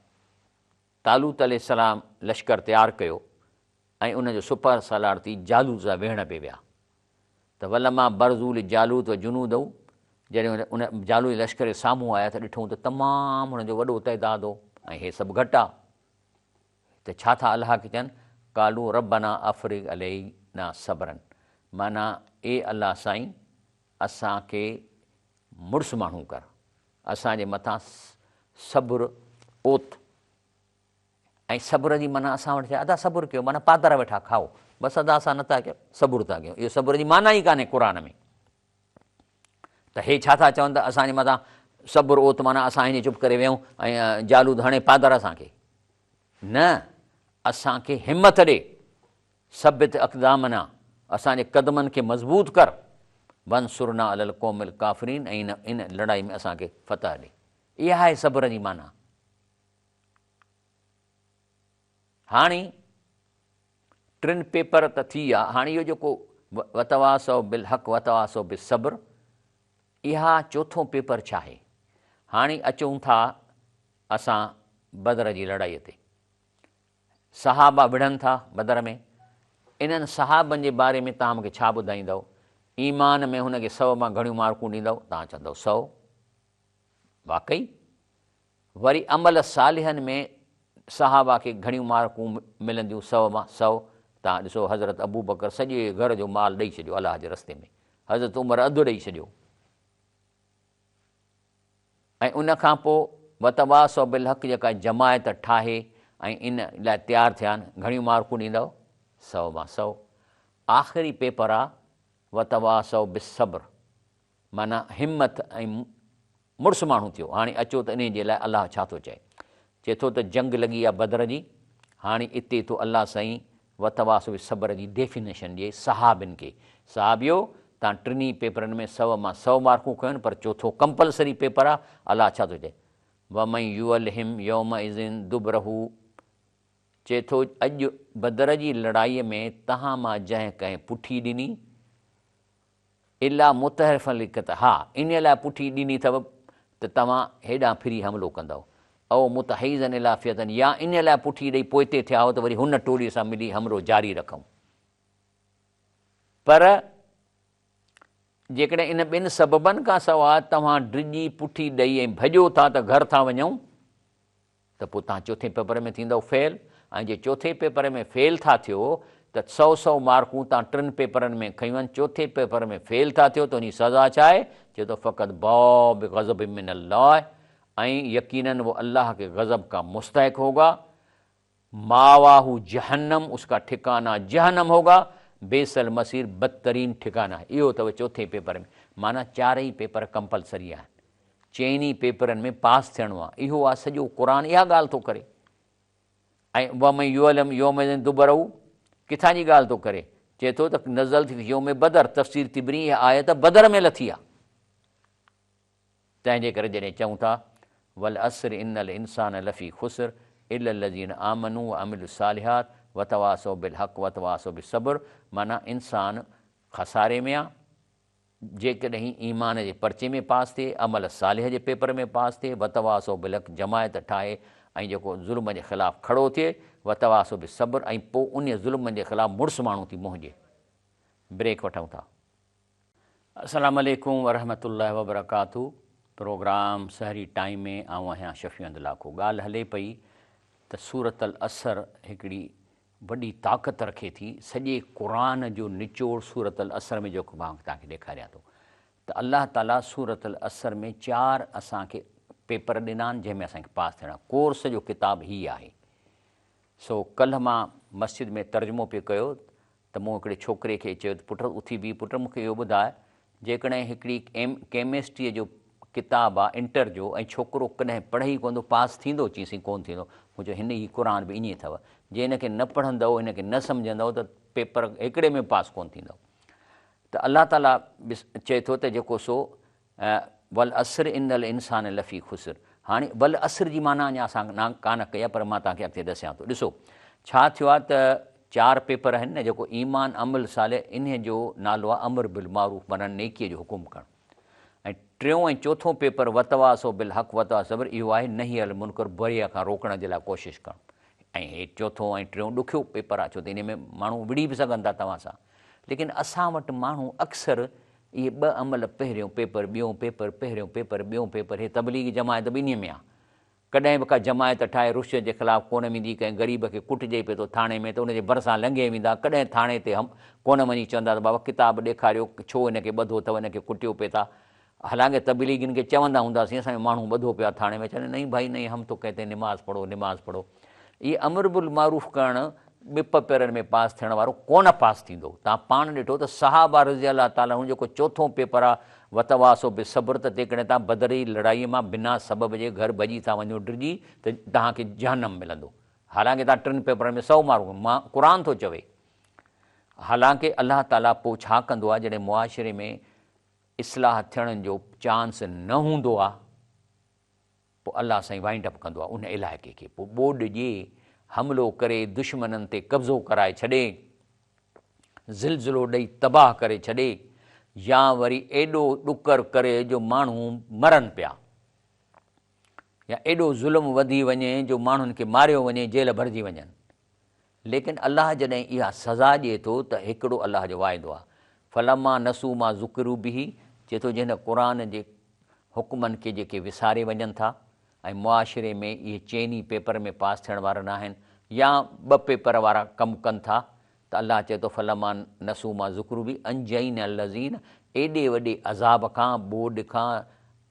तालूत अलैहिस्सलाम लश्कर तयारु कयो ऐं उनजो सुपर सलार थी जालूत सां वेहण पे विया। त वलमा बरज़ूल जालूत व जुनूदऊ, जॾहिं उन जालूत लश्कर जे साम्हूं आया त ॾिठूं त तमामु हुनजो वॾो तइदाद हो ऐं हे सभु घटि आहे। त छा था अलाह खे चवनि? कालू रब्बना अफ़रिग अलैना सब्रन, माना ए अलाह साईं असांखे मुड़ुस माण्हू कर, असांजे मथां सब्र ओत। ऐं सब्र जी माना असां वटि अदा सब्र कयो, माना पादर वेठा खाओ, बसि अदा असां नथा कयूं, सब्र था कयूं। इहो सब्र जी माना ई कान्हे क़ुर में। त हे छा था चवनि त असांजे मथां सब्र ओत, माना असां हीअं चुप करे वियूं ऐं जालूद हणे पादर असांखे न, असांखे हिमत ॾे, सबित अक़दामना, असांजे क़दमनि खे मज़बूत कर, वंसुरना अलल क़ौमिल काफ़िरीन, ऐं इन लड़ाई में असांखे फ़तह ॾे। इहा आहे सब्र जी माना। हाणे टिनि पेपर त थी विया। हाणे इहो जेको वतवासो बिल हक़ वतवासो बिल सब्र, इहा चोथों पेपर छा आहे? हाणे अचूं था असां बदर जी लड़ाईअ ते। सहाबा विढ़नि था बदर में। इन्हनि सहाबनि जे बारे में तव्हां मूंखे छा ॿुधाईंदव? ईमान में हुनखे 100 मां घणियूं मार्कूं ॾींदव? तव्हां चवंदव 100। वाक़ई? वरी अमल सालिहनि में सहाबा खे घणियूं मार्कूं मिलंदियूं? 100 मां 100। तव्हां ॾिसो हज़रत अबू बकर सॼे घर जो माल ॾेई छॾियो अलाह जे रस्ते में, हज़रत उमर अधु ॾेई छॾियो। ऐं उनखां पोइ वतवासो बिल हक़ जेका जमायत ठाहे ऐं इन लाइ तयारु थिया आहिनि, घणियूं मार्कूं ॾींदव? 100 मां 100। आख़िरी पेपर आहे वतवासो बिस्सब्र, माना हिमत ऐं मुड़ुस माण्हू थियो। हाणे अचो त इन जे लाइ अलाह छा थो चए? चए थो त जंग लॻी आहे बदर जी। हाणे इते थो अलाह साईं वतवासो बिस्सब्र जी डेफिनेशन ॾिए सहाबिन खे। सहाबियो, तव्हां टिनी पेपरनि में 100 मां 100 मार्कूं खयूं, पर चोथों कंपलसरी पेपर आहे। अलाह छा थो चए? वमन युअलहिम यौम इज़िन दुबरहू, चए थो अॼु बदर जी लड़ाईअ में तव्हां मां जंहिं कंहिं पुठी ॾिनी, इला मुतहरफ़ लिखत, हा इन लाइ पुठी ॾिनी अथव त तव्हां हेॾां फिरी हमिलो कंदव। औ मुतहइज़न इला फ़ियतन, या इन लाइ पुठी ॾेई पोइते थिया हो त वरी हुन टोलीअ सां मिली हमिलो जारी रखूं। पर जेकॾहिं इन ॿिनि सबबनि खां सवाइ तव्हां डिॼी पुठी ॾेई ऐं भॼो था त घर था वञूं, त पोइ तव्हां चोथे पेपर में थींदव फेल। ऐं जे चोथे पेपर में फेल था थियो त 100 मार्कूं तव्हां टिनि पेपरनि में खयूं आहिनि, चोथे पेपर में फेल था थियो त उनजी सज़ा छा आहे? चए थो फ़क़त बौ बिग़ज़ब मिन अल्लाह, ऐं यकीनन वो अल्लाह के गज़ब का मुस्तहिक होगा, मावाहू जहन्नम, उसका ठिकाना जहन्नम होगा, बेसल मसीर, बदतरीन ठिकाना। इहो अथव चोथे पेपर में। माना चारई पेपर कंपलसरी आहिनि, चइनी पेपरनि में पास थियणो आहे। इहो आहे सॼो क़ुर, इहा ॻाल्हि थो करे। ऐं वम युअलम यौम दुबरऊ, किथां जी ॻाल्हि थो करे? चए थो त नज़ल थी यौम बदर, तफ़सीर तिबरी आहे त बदर में लथी आहे। तंहिंजे करे जॾहिं चऊं था वल असर इनल इंसान लफ़ी ख़ुसर, इल्लल्लज़ीन आमनू व अमिलुस सालिहात वतवासौ बिल हक़ वतवासौ बिस्सब्र। माना इंसान खसारे में आहे जेकॾहिं ईमान जे पर्चे में पास थिए, अमल सालिह जे पेपर में पास थिए, वतवासो बिल हक़ जमायत ठाहे ऐं जेको ज़ुल्म जे ख़िलाफ़ु खड़ो थिए, वतवासो बिस्सब्र, ऐं पोइ उन ज़ुल्म जे ख़िलाफ़ु मुड़ुसु माण्हू थी मुंहिंजे। ब्रेक वठूं था। अस्सलामु अलैकुम वरहमतुल्लाहि वबरकातुहू। प्रोग्राम सहरी टाइम में आऊं आहियां शफ़ी अहमद लाखो। ॻाल्हि हले पई त सूरत अल असर हिकिड़ी वॾी ताक़त रखे थी। सॼे क़ुरान जो निचोड़ सूरत अल असर में जेको मां तव्हांखे ॾेखारियां थो त अल्लाह ताला सूरत अल असर में 4 असांखे पेपर ॾिना आहिनि जंहिंमें असांखे पास थियणो आहे। कोर्स जो किताब ही आहे। सो कल्ह मां मस्जिद में तर्जुमो पियो कयो त मूं हिकिड़े छोकिरे खे चयो त पुटु उथी बीह, पुटु मूंखे इहो ॿुधाए जेकॾहिं हिकिड़ी केमिस्ट्रीअ जो किताबु आहे इंटर जो ऐं छोकिरो कॾहिं पढ़े ई कोन थो पास थींदो? चईसीं कोन थींदो। मुंहिंजो हिन ई क़ुरान बि ईअं अथव, जे हिनखे न पढ़ंदव, हिनखे न सम्झंदव त पेपर हिकिड़े में पास कोन थींदव। त अल्लाह ताला चए थो त जेको सो वल असर इन्नल इंसान लफ़ी ख़ुसर। हाणे वल असर जी माना अञा असां कान कई आहे, पर मां तव्हांखे अॻिते ॾसियां थो। ॾिसो छा थियो आहे त 4 पेपर आहिनि न, जेको ईमान अमल साले, इन जो नालो आहे अमर बिल मारूफ़, माना नेकीअ जो हुकुम करणु। ऐं टियों ऐं चोथों पेपर वतवासो बिल हक़ वतवासो सब्र, इहो आहे नही अल मुनकर, बुराईअ खां रोकण जे लाइ कोशिशि करणु। ऐं हे चोथों ऐं टियों ॾुखियो पेपर आहे, छो त इन में माण्हू विड़ी बि सघनि था तव्हां सां। लेकिन असां वटि माण्हू अक्सर इहे 2 अमल, पहिरियों पेपर ॿियों पेपर, पहिरियों पेपर ॿियों पेपर, हे तबलीगी जमायत ॿिन्ही में आहे। कॾहिं बि का जमायत ठाहे रुशत जे ख़िलाफ़ु कोन वेंदी, कंहिं ग़रीब खे कुटिजे पियो थो थाणे में त उनजे भरिसां लंघे वेंदा। कॾहिं थाणे ते कोन वञी चवंदा त बाबा किताब ॾेखारियो, छो हिनखे ॿधो अथव, हिनखे कुटियो पिए था। हालांकि तबलीगियुनि खे चवंदा हूंदासीं असांजो माण्हू ॿधो पियो आहे थाणे में, चवंदा नहीं भाई नहीं, हम तो कहते हैं निमाज़ पढ़ो निमाज़ पढ़ो। इहे अमर बिल मारूफ़ करणु 2 पेपरनि में पास थियण वारो कोन पास थींदो। तव्हां पाण ॾिठो त सहाबा रज़ी अल्लाह ताला हुन जेको चोथों पेपर आहे वतवासो बिस्सब्र, त जेकॾहिं तव्हां बदर जी लड़ाईअ मां बिना सबब जे घर भॼी था वञो डिॼी, त तव्हांखे जहन्नम मिलंदो। हालांकि तव्हां 3 पेपरनि में 100 मार्कूं, मां क़ुरान थो चवे। हालांकि अल्लाह ताला पोइ छा कंदो आहे, जॾहिं मुआशिरे में इस्लाह थियण जो चांस न हूंदो आहे, पोइ अल्लाह साईं वाइंड अप कंदो आहे उन इलाइक़े खे। पोइ ॿोॾ ॾिए, हमिलो करे, दुश्मननि ते कब्ज़ो कराए छॾे, ज़िलज़िलो ॾेई तबाह करे छॾे, या वरी एॾो ॾुकर करे जो माण्हू मरनि पिया, या एॾो ज़ुल्म वधी वञे जो माण्हुनि खे मारियो वञे, जेल भरिजी वञनि। लेकिन अल्लाह जॾहिं इहा सज़ा ॾिए थो त हिकिड़ो अल्लाह जो वाइदो आहे, फलमा नसू मां ज़ुकरू बिही, चए थो जिन क़ुरान जे हुकुमनि खे जेके विसारे वञनि था ऐं मुआशिरे में इहे 4 पेपर में पास थियण वारा न आहिनि, या 2 पेपर वारा कमु कनि था, त अल्लाह चए थो फलमा नसू मां ज़ुकरू बि अंजईन लज़ीन, एॾे वॾे अज़ाब खां, ॿोॾ खां,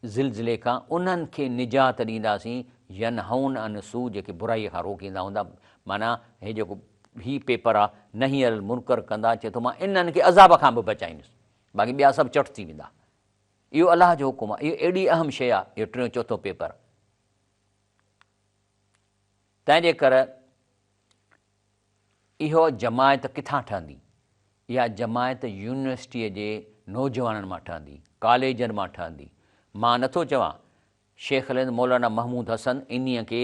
ज़िलज़िले खां उन्हनि खे निजात ॾींदासीं, यनहौन अन सू, जेके बुराईअ खां रोकींदा हूंदा। माना हे जेको ही पेपर आहे नही अल मुनकर कंदा, चए थो मां इन्हनि खे अज़ाब खां बि बचाईंदुसि, बाक़ी ॿिया सभु चट थी वेंदा। इहो अलाह जो हुकुम आहे। इहो एॾी अहम शइ आहे, इहो 3 चोथों पेपर। तंहिंजे करे इहो जमायत किथां ठहंदी? इहा जमायत यूनिवर्सिटीअ जे नौजवाननि मां ठहंदी, कॉलेजनि मां ठहंदी। मां नथो चवां शेख मौलाना महमूद हसन इन्हीअ खे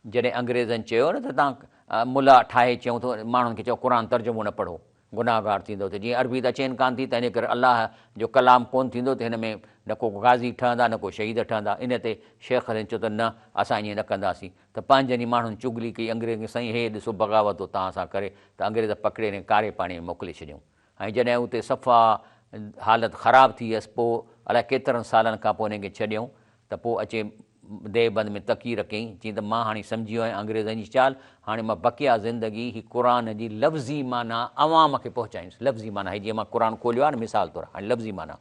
जॾहिं अंग्रेज़नि चयो न त तव्हां मुला ठाहे चयूं थो माण्हुनि खे चओ क़ुरान तर्जुमो न पढ़ो, गुनाहगार थींदो। त जीअं अरबी त अचेनि कान थी, तंहिंजे करे अलाह जो कलाम कोन थींदो, त हिन में न को गाज़ी ठहंदा, न को शहीद ठहंदा। इन ते शेख चयो त न, असां ईअं न कंदासीं। त पंहिंजनि ई माण्हुनि चुगली कई अंग्रेज़ साईं, हे ॾिसो बग़ावत तव्हां सां करे, त अंग्रेज़ पकिड़े ने कारे पाणीअ में मोकिले छॾियऊं। ऐं जॾहिं उते सफ़ा हालति ख़राबु थी वियसि, पोइ अलाए केतिरनि सालनि खां पोइ उनखे छॾियऊं, त पोइ अचे देवबंद में तकीर कयईं, चई त मां हाणे सम्झी वियो आहियां अंग्रेज़नि जी चाल, हाणे मां बक़िया ज़िंदगी ही क़ुरान जी लफ़्ज़ी माना अवाम खे पहुचाईंदुसि। लफ़्ज़ी माना हे जीअं मां क़ुरान खोलियो आहे न मिसाल तौरु, हाणे लफ़्ज़ी माना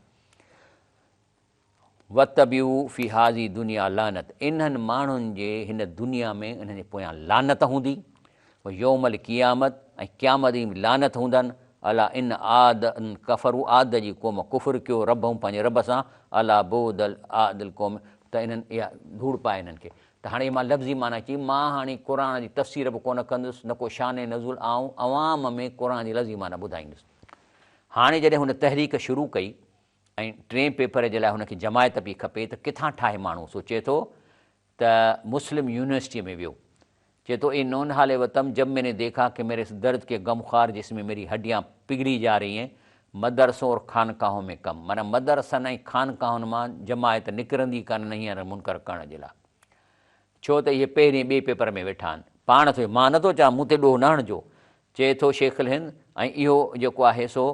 वतबियू फ़ी हाज़ी दुनिया लानत, इन्हनि माण्हुनि जे हिन दुनिया में इन्हनि जे पोयां लानत हूंदी, यौमल क़ियामत, ऐं क़यामत जी लानत हूंदनि। अला इन आद कफ़रू, आद जी क़ौम कुफ़ुर कयो रब पंहिंजे रब सां, अला बोदल आदिल क़ौम, त इन्हनि इहा धूड़ पाए इन्हनि खे। त हाणे मां लफ़्ज़ी माना चई, मां हाणे क़ुरान जी तफ़सीर बि कोन कंदुसि, न को शान नज़ुल, आऊं अवाम में क़ुरान जी लफ़्ज़ी माना ॿुधाईंदुसि। हाणे जॾहिं हुन तहरीक शुरू कई ऐं 3 पेपर जे लाइ हुनखे जमायत बि खपे, त किथां ठाहे माण्हू? सोचे थो त मुस्लिम यूनिवर्सिटीअ में वियो, चए थो ए नोन हाले वतम जब मैंने देखा कि मेरे इस दर्द के गमख्वार जिसमें मेरी हड्डियाँ पिघली जा रही हैं, मदरसों और खानकाहों में कम, माना मदरसनि ऐं खानकाहुनि मां जमायत निकिरंदी कान हींअर मुनकर करण जे लाइ। छो त इहे पहिरीं ॿिए पेपर में वेठा आहिनि। पाण थियो, मां नथो चवां मूं ते ॾोह न हणिजो, चए थो शेख अल हिंद। ऐं इहो जेको आहे सो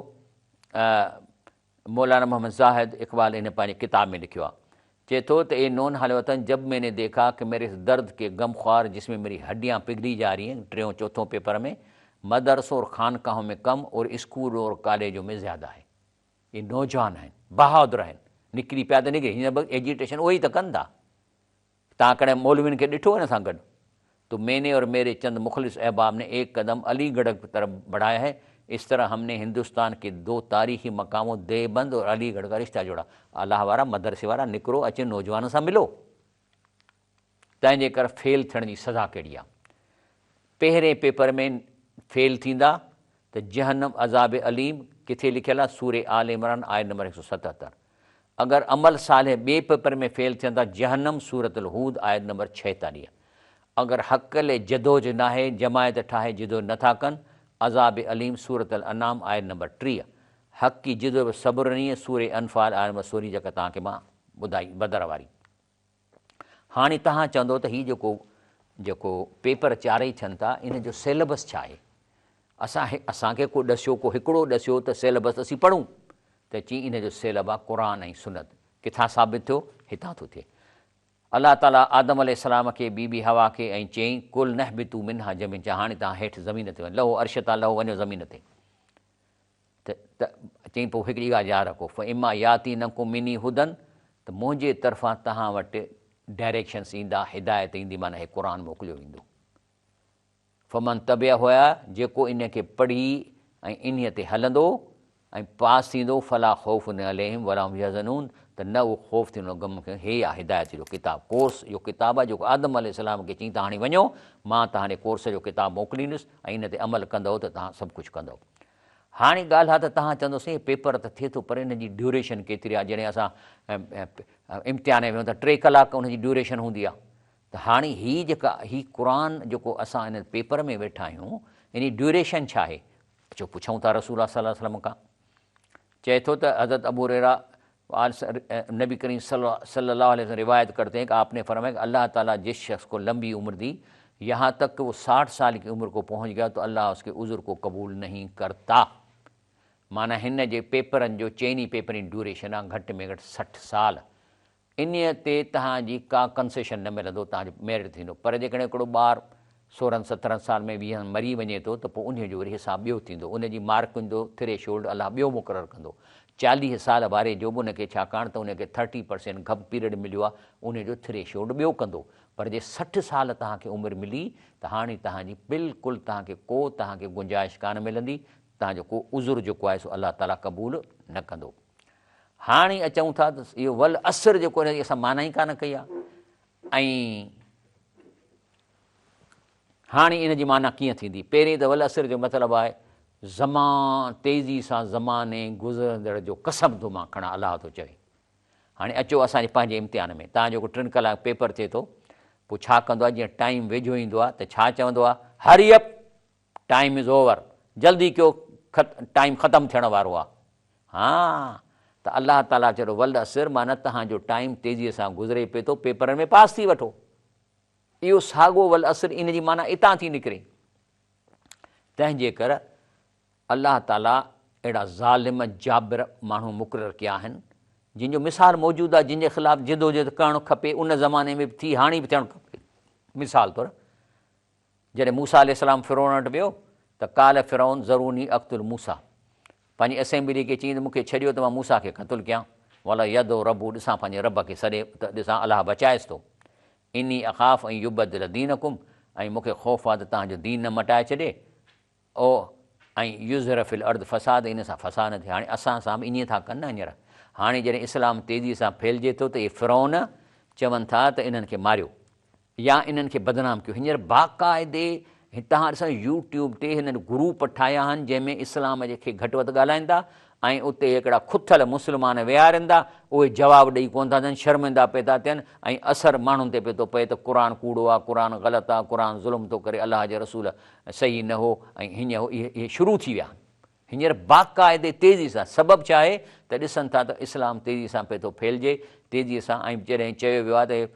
मौलाना मोहम्मद ज़ाहिद इक़बाल इन पंहिंजे किताब में लिखियो आहे। चए थो त ए नोन हाल वतन जब मैंने देखा कि मेरे इस दर्द के गमख्वार जिसमें मेरी हड्डियाँ पिघली जा रही हैं, टियों चौथों पेपर में, मदरसों और खानकाहों में कम और स्कूल और कॉलेजों में ज़्यादा है। ये नौजवान आहिनि, बहादुर आहिनि, निकिरी पिया त निकिरी, हींअर एजिटेशन उहो ई त कनि था। तव्हां कॾहिं मौलवियुनि खे ॾिठो आहे न सां गॾु? तो मैंने और मेरे चंद मुखलिस अहबाब ने एक कदम अलीगढ़ की तरफ बढ़ाया है। इस तरह हमने हिंदुस्तान के 2 तारीखी मकामों देवबंद और अलीगढ़ का रिश्ता जोड़ा। अल्लाह वारा मदरसे वारा निकिरो, अचे नौजवान सां मिलो। तंहिंजे करे फेल थियण जी सज़ा कहिड़ी आहे? पहिरें पेपर में फेल थींदा त जहन्नम अज़ाब अलीम, किथे लिखियल आहे? सूरे आल इमरान आयत नंबर 177। अगरि अमल साले ॿिए पेपर में फेल थियनि था, जहन्नम सूरत अल हूद आयत नंबर 46। अगर हक़ ले जदोज नाहे, जमायत ठाहे जिदो नथा कनि, अज़ाब अलीम सूरत अल अनाम आयत नंबर 30। हक़ की जिदो सब्र नहीं, सूरे अनफाल आयत नंबर 16 जेका तव्हांखे मां ॿुधाई बदर वारी। हाणे तव्हां चवंदो त हीउ जेको पेपर चारई थियनि था, इन जो सिलेबस छा आहे? असांखे को ॾसियो, को हिकिड़ो ॾसियो त सिलेबस असीं पढ़ूं, त चई इन जो सिलेबस आहे क़ुर ऐं सुन्नत। किथां साबित थियो? हितां थो थिए। अलाह ताला आदम अलैहिस्सलाम खे बीबी हवा खे ऐं चयईं कुल नहबितू मिन्हा ज़मीन, हाणे तव्हां हेठि ज़मीन ते वञो, लहो अर्श तां लहो, वञो ज़मीन ते। त चयईं पोइ हिकिड़ी ॻाल्हि यादि रखो, फ इमा याती न को मिनी हुदन, त मुंहिंजे तरफ़ां तव्हां वटि डायरेक्शन्स ईंदा, हिदायत ईंदी, माना हे क़ुर मोकिलियो वेंदो। फमन तबिया हुया, जेको इन खे पढ़ी ऐं इन ते हलंदो ऐं पास थींदो, फला ख़ौफ़ न अलैहिम वला हुम यहज़नून, त न उहो ख़ौफ़ थींदो गम खे। हे आहे हिदायत जो किताब, कोर्स जो किताबु आहे, जेको आदम अलैहिस्सलाम खे चई त हाणे वञो, मां तव्हांजे कोर्स जो किताबु मोकिलींदुसि ऐं इन ते अमल कंदव त तव्हां सभु कुझु कंदव। हाणे ॻाल्हि आहे त तव्हां चवंदोसीं पेपर त थिए थो, पर हिन जी ड्यूरेशन केतिरी आहे? जॾहिं असां इम्तिहान में वेयूं त 3 कलाक हुन जी ड्यूरेशन हूंदी आहे। त हाणे हीअ क़ुर जेको असां इन पेपर में वेठा आहियूं, इन ड्यूरेशन छा आहे? अचो पुछूं था रसूल सल्लल्लाहु अलैहि वसल्लम खां। चए थो त हज़रत अबू हुरैरा नबी करीम सल्लल्लाहु अलैहि वसल्लम रिवायत करते हैं कि आपने फरमाया कि अल्लाह ताला जिस शख्स को लंबी उम्र दी, यहाँ तक कि वो 60 साल की उम्र को पहुँच गया, तो अल्लाह उसके उज़्र को कबूल नहीं करता। माना हिन जे पेपरनि जो चइनी पेपर जी ड्यूरेशन आहे घटि में घटि 60 साल। इन ते तव्हांजी का कंसेशन न मिलंदो, तव्हांजो मेरिट थींदो। पर जेकॾहिं हिकिड़ो ॿारु 16-17 साल में 20 मरी वञे थो, त पोइ उन जो वरी हिसाबु ॿियो थींदो, उन जी मार्कुनि जो थ्रेशोल्ड अलाह ॿियो मुक़ररु कंदो। 40 साल वारे जो बि उनखे, छाकाणि त उनखे 30% घप पीरियड मिलियो आहे, उनजो थ्रेशोल्ड ॿियो कंदो। पर जे 60 साल तव्हांखे उमिरि मिली, त हाणे तव्हांजी बिल्कुलु तव्हांखे गुंजाइश कान मिलंदी, तव्हांजो को उज़ुर जेको आहे सो अलाह ताला क़बूल न कंदो। हाणे अचूं था त इहो वल असर जेको हिन जी असां माना ई कान कई आहे। ऐं हाणे इन जी माना कीअं थींदी? पहिरीं त वल असर जो मतिलबु आहे तेज़ी सां ज़माने गुज़रंदड़ जो कसम थो मां खणा, अलाह थो चवे। हाणे अचो असांजे पंहिंजे इम्तिहान में, तव्हां जेको 3 कलाक पेपर थिए थो, पोइ छा कंदो आहे? जीअं टाइम वेझो ईंदो आहे त छा चवंदो आहे? Hurry up, time is over, जल्दी कयो, टाइम ख़तमु थियण वारो आहे। हा, त अलाह ताला चयो वल असर, माना तव्हांजो टाइम तेज़ीअ सां गुज़रे पिए थो, पेपरनि में पास थी वठो। इहो साॻियो वल असर, इन जी माना इतां थी निकिरे। तंहिंजे करे अलाह ताला अहिड़ा ज़ालिम जाबिर माण्हू मुक़ररु कया आहिनि, जिन जो मिसाल मौजूदु आहे, जिन जे ख़िलाफ़ु जिदोजहद करणु खपे, उन ज़माने में बि थी, हाणे बि थियणु खपे। मिसाल तौरु जॾहिं मूसा अलैहिस्सलाम फिरौन वटि वियो, त काल फिरौन ज़रूनी अक़्तुल मूसा, पंहिंजी असेंबली खे चई त मूंखे छॾियो त मां मूसा खे क़तलु कयां। वला यदो रबू, ॾिसां पंहिंजे रब खे सॾे त ॾिसां अलाह बचाएसि थो। इनी अख़ाफ़ ऐं युबदिल दीनकुम, ऐं मूंखे ख़ौफ़ आहे त तव्हांजो दीन न मटाए छॾे। ओ ऐं युज़र फिल अर्द फ़साद, इन सां फ़साद न थिए। हाणे असां सां बि ईअं था कनि न हींअर। हाणे जॾहिं इस्लाम तेज़ीअ सां फैलिजे थो, त इहे फिरौन चवनि था त इन्हनि खे मारियो या इन्हनि खे बदनाम कयो। हींअर बाक़ाइदे तव्हां ॾिसो यूट्यूब ते हिननि ग्रुप ठाहिया आहिनि जंहिंमें इस्लाम खे घटि वधि ॻाल्हाइनि था ऐं उते हिकिड़ा खुथल मुस्लमान विहारनि था, उहे जवाबु ॾेई कोन था ॾियनि, शर्मिंदा पिया था थियनि ऐं असरु माण्हुनि ते पियो थो पए त क़ुर कूड़ो आहे, क़ुर ग़लति आहे, क़ुर ज़ुल्म थो करे, अलाह जे रसूल सही न हो ऐं हीअं हो। इहे शुरू थी विया हींअर बाक़ाइदे तेज़ी सां। सबबु छा आहे त ॾिसनि था त इस्लाम तेज़ी सां पियो थो फैलिजे, तेज़ीअ सां। ऐं जॾहिं चयो वियो आहे त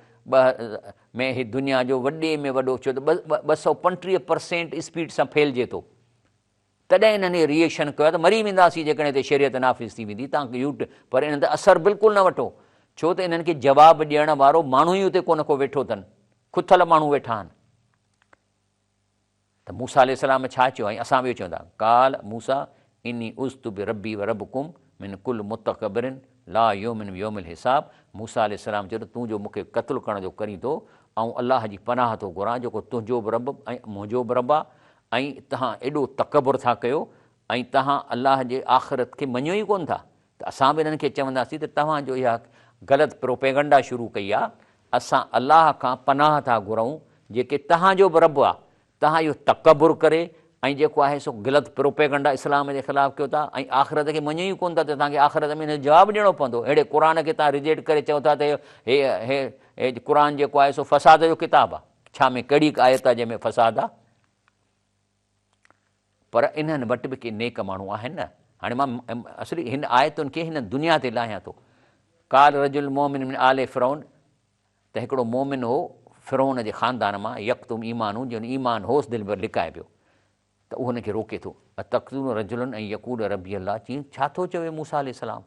में ही दुनिया जो वॾे में वॾो छो त 235% स्पीड सां फैलिजे थो, तॾहिं इन्हनि रिएक्शन कयो त मरी वेंदासीं जेकॾहिं हिते शरीयत नाफ़िज़ थी वेंदी तव्हांखे यूट्यूब। पर इन्हनि ते असरु बिल्कुलु न वठो, छो त इन्हनि खे जवाबु ॾियण वारो माण्हू ई उते कोन को वेठो अथनि, खुथल माण्हू वेठा आहिनि। त मूसा अलैहिस्सलाम छा चयो, ऐं असां बि चवंदा काल मूसा इनी उस्तु बि रबी व रबकुम मिन कुल मुतकबिरिन ला योमिन योमिल हिसाब। मूसा अलैहिस्सलाम चयो त तूं जो मूंखे क़त्लु करण जो करीं थो, ऐं अलाह जी पनाह थो घुरां जेको तुंहिंजो बि रब ऐं मुंहिंजो बि रब आहे, ऐं तव्हां एॾो तकबुर था कयो ऐं तव्हां अलाह जे आख़िरत खे मञियो ई कोन था। त असां बि इन्हनि खे चवंदासीं त तव्हांजो इहा ग़लति प्रोपेगंडा शुरू कई आहे, असां अलाह खां पनाह था घुरूं जेके तव्हांजो बि रब आहे। तव्हां इहो तकबुर करे ऐं जेको आहे सो ग़लति प्रोपेगंडा इस्लाम जे ख़िलाफ़ु कयो था ऐं आख़िरत खे मञियो ई कोन था, त तव्हांखे आख़िरत में हिन जो जवाबु ॾियणो पवंदो। अहिड़े क़ुर खे तव्हां रिजेक्ट करे चओ था त हे क़ुर जेको आहे सो फ़साद जो किताबु आहे। छा में कहिड़ी आयत आहे जंहिंमें फ़साद आहे? पर इन्हनि वटि बि के नेक माण्हू आहिनि न। हाणे मां असली हिन आयतुनि खे हिन दुनिया ते लाहियां थो। काल रजुल मोमिन मिन आले फ़िरौन, त हिकिड़ो मोमिन हो फ़िरौन जे ख़ानदान मां, यकतुम ईमान, जिन ईमान होसि दिलि भर लिकाए पियो, त उहो हुनखे रोके थो। तक़्तून रजुलनि ऐं यकूल रबी अलाह, चई छा थो चवे मूसा अलैहिस्सलाम,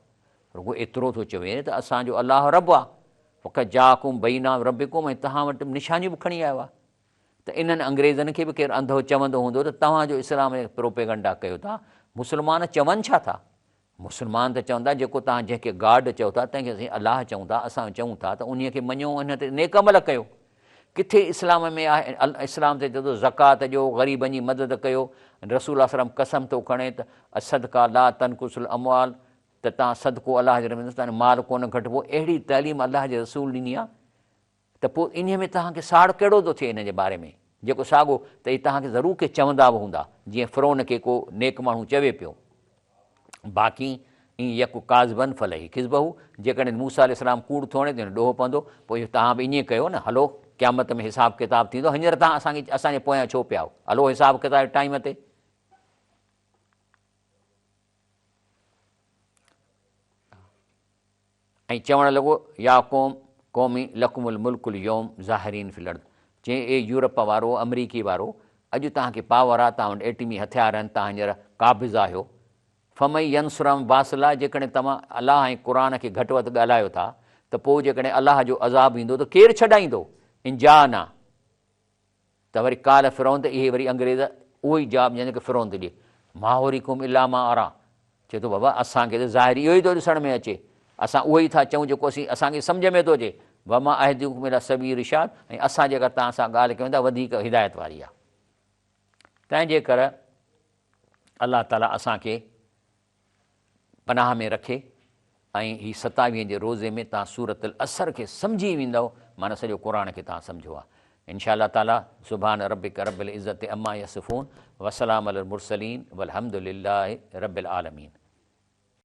रुगो एतिरो थो चवे त असांजो अलाह रब आहे, फ़क़त जाकुम बईना रबिकुम, ऐं तव्हां वटि निशानियूं बि खणी आयो आहे। त इन्हनि अंग्रेज़नि खे बि केरु अंधो चवंदो हूंदो त तव्हांजो इस्लाम में प्रोपेगंडा कयो था। मुस्लमान चवनि छा था? मुस्लमान त चवंदा जेको तव्हां जंहिंखे गॉड चओ था तंहिंखे असीं अलाह चऊं था, असां चऊं था त उन खे मञो, हिन ते नेक अमल कयो। किथे इस्लाम में आहे? इस्लाम ते चए थो ज़कात ॾियो, ग़रीबनि जी मदद कयो। रसूल सलाम कसम थो खणे त सदका ला तनकुसल अमवाल, त तव्हां सदको अलाह जे रस्ते में माल कोन घटिबो। अहिड़ी तइलीम अलाह जे रसूल ॾिनी आहे, त पोइ इन में तव्हांखे साड़ कहिड़ो थो थिए इन जे बारे में, जेको साॻियो त इहे तव्हांखे ज़रूरु के चवंदा बि हूंदा, जीअं फ़िरौन खे को नेक माण्हू चवे पियो। बाक़ी ईअं यकु काज़बन फलही खिज़बहू, जेकॾहिं मूसा अलैहिस्सलाम कूड़ थो हणे त ॾोहो पवंदो। पोइ इहो तव्हां बि ईअं कयो न, हलो क़यामत में हिसाब किताब थींदो, हींअर तव्हां असांजे पोयां छो पिया आहियो, हलो हिसाब किताब टाइम ते। ऐं चवणु लॻो या क़ौमी लकुमुल मुल्कुल यौम ज़ाहिरीन फिल अर्द, चई ए यूरोप वारो, अमरीकी वारो, अॼु तव्हांखे पावर आहे, तव्हां वटि एटमी हथियार आहिनि, तव्हां हींअर क़ाबिज़ आहियो। फ़मई यंसुरम बासला, जेकॾहिं तव्हां अलाह ऐं क़ुर खे घटि वधि ॻाल्हायो था, त पोइ जेकॾहिं अलाह जो अज़ाब ईंदो त केरु छॾाईंदो? इंजान आहे। त वरी काल फ़िरौन, त इहे वरी अंग्रेज़ उहो ई जवाबु ॾियनि की फ़िरौन थो ॾिए, माहोरिकुम इला मा आरा, चए थो बाबा असांखे त ज़ाहिर इहो ई थो ॾिसण में अचे, असां उहो ई था चऊं जेको असांखे सम्झ में थो अचे। वमा अहदुकुम इला सबील इरशाद, ऐं असां जेका तव्हां सां ॻाल्हि कयूं था वधीक हिदायत वारी आहे। तंहिंजे करे अलाह ताला असांखे पनाह में रखे। ऐं हीअ 27 जे रोज़े में तव्हां सूरत असर खे सम्झी वेंदव, माना सॼो क़ुर खे तव्हां सम्झो आहे। इंशा अल्लाह ताला सुभान रब्बिक रब्बिल इज़्ज़ति अम्मा यसिफ़ून, वसलाम अलल मुरसलीन, वल्हम्दुलिल्लाहि रब्बिल आलमीन।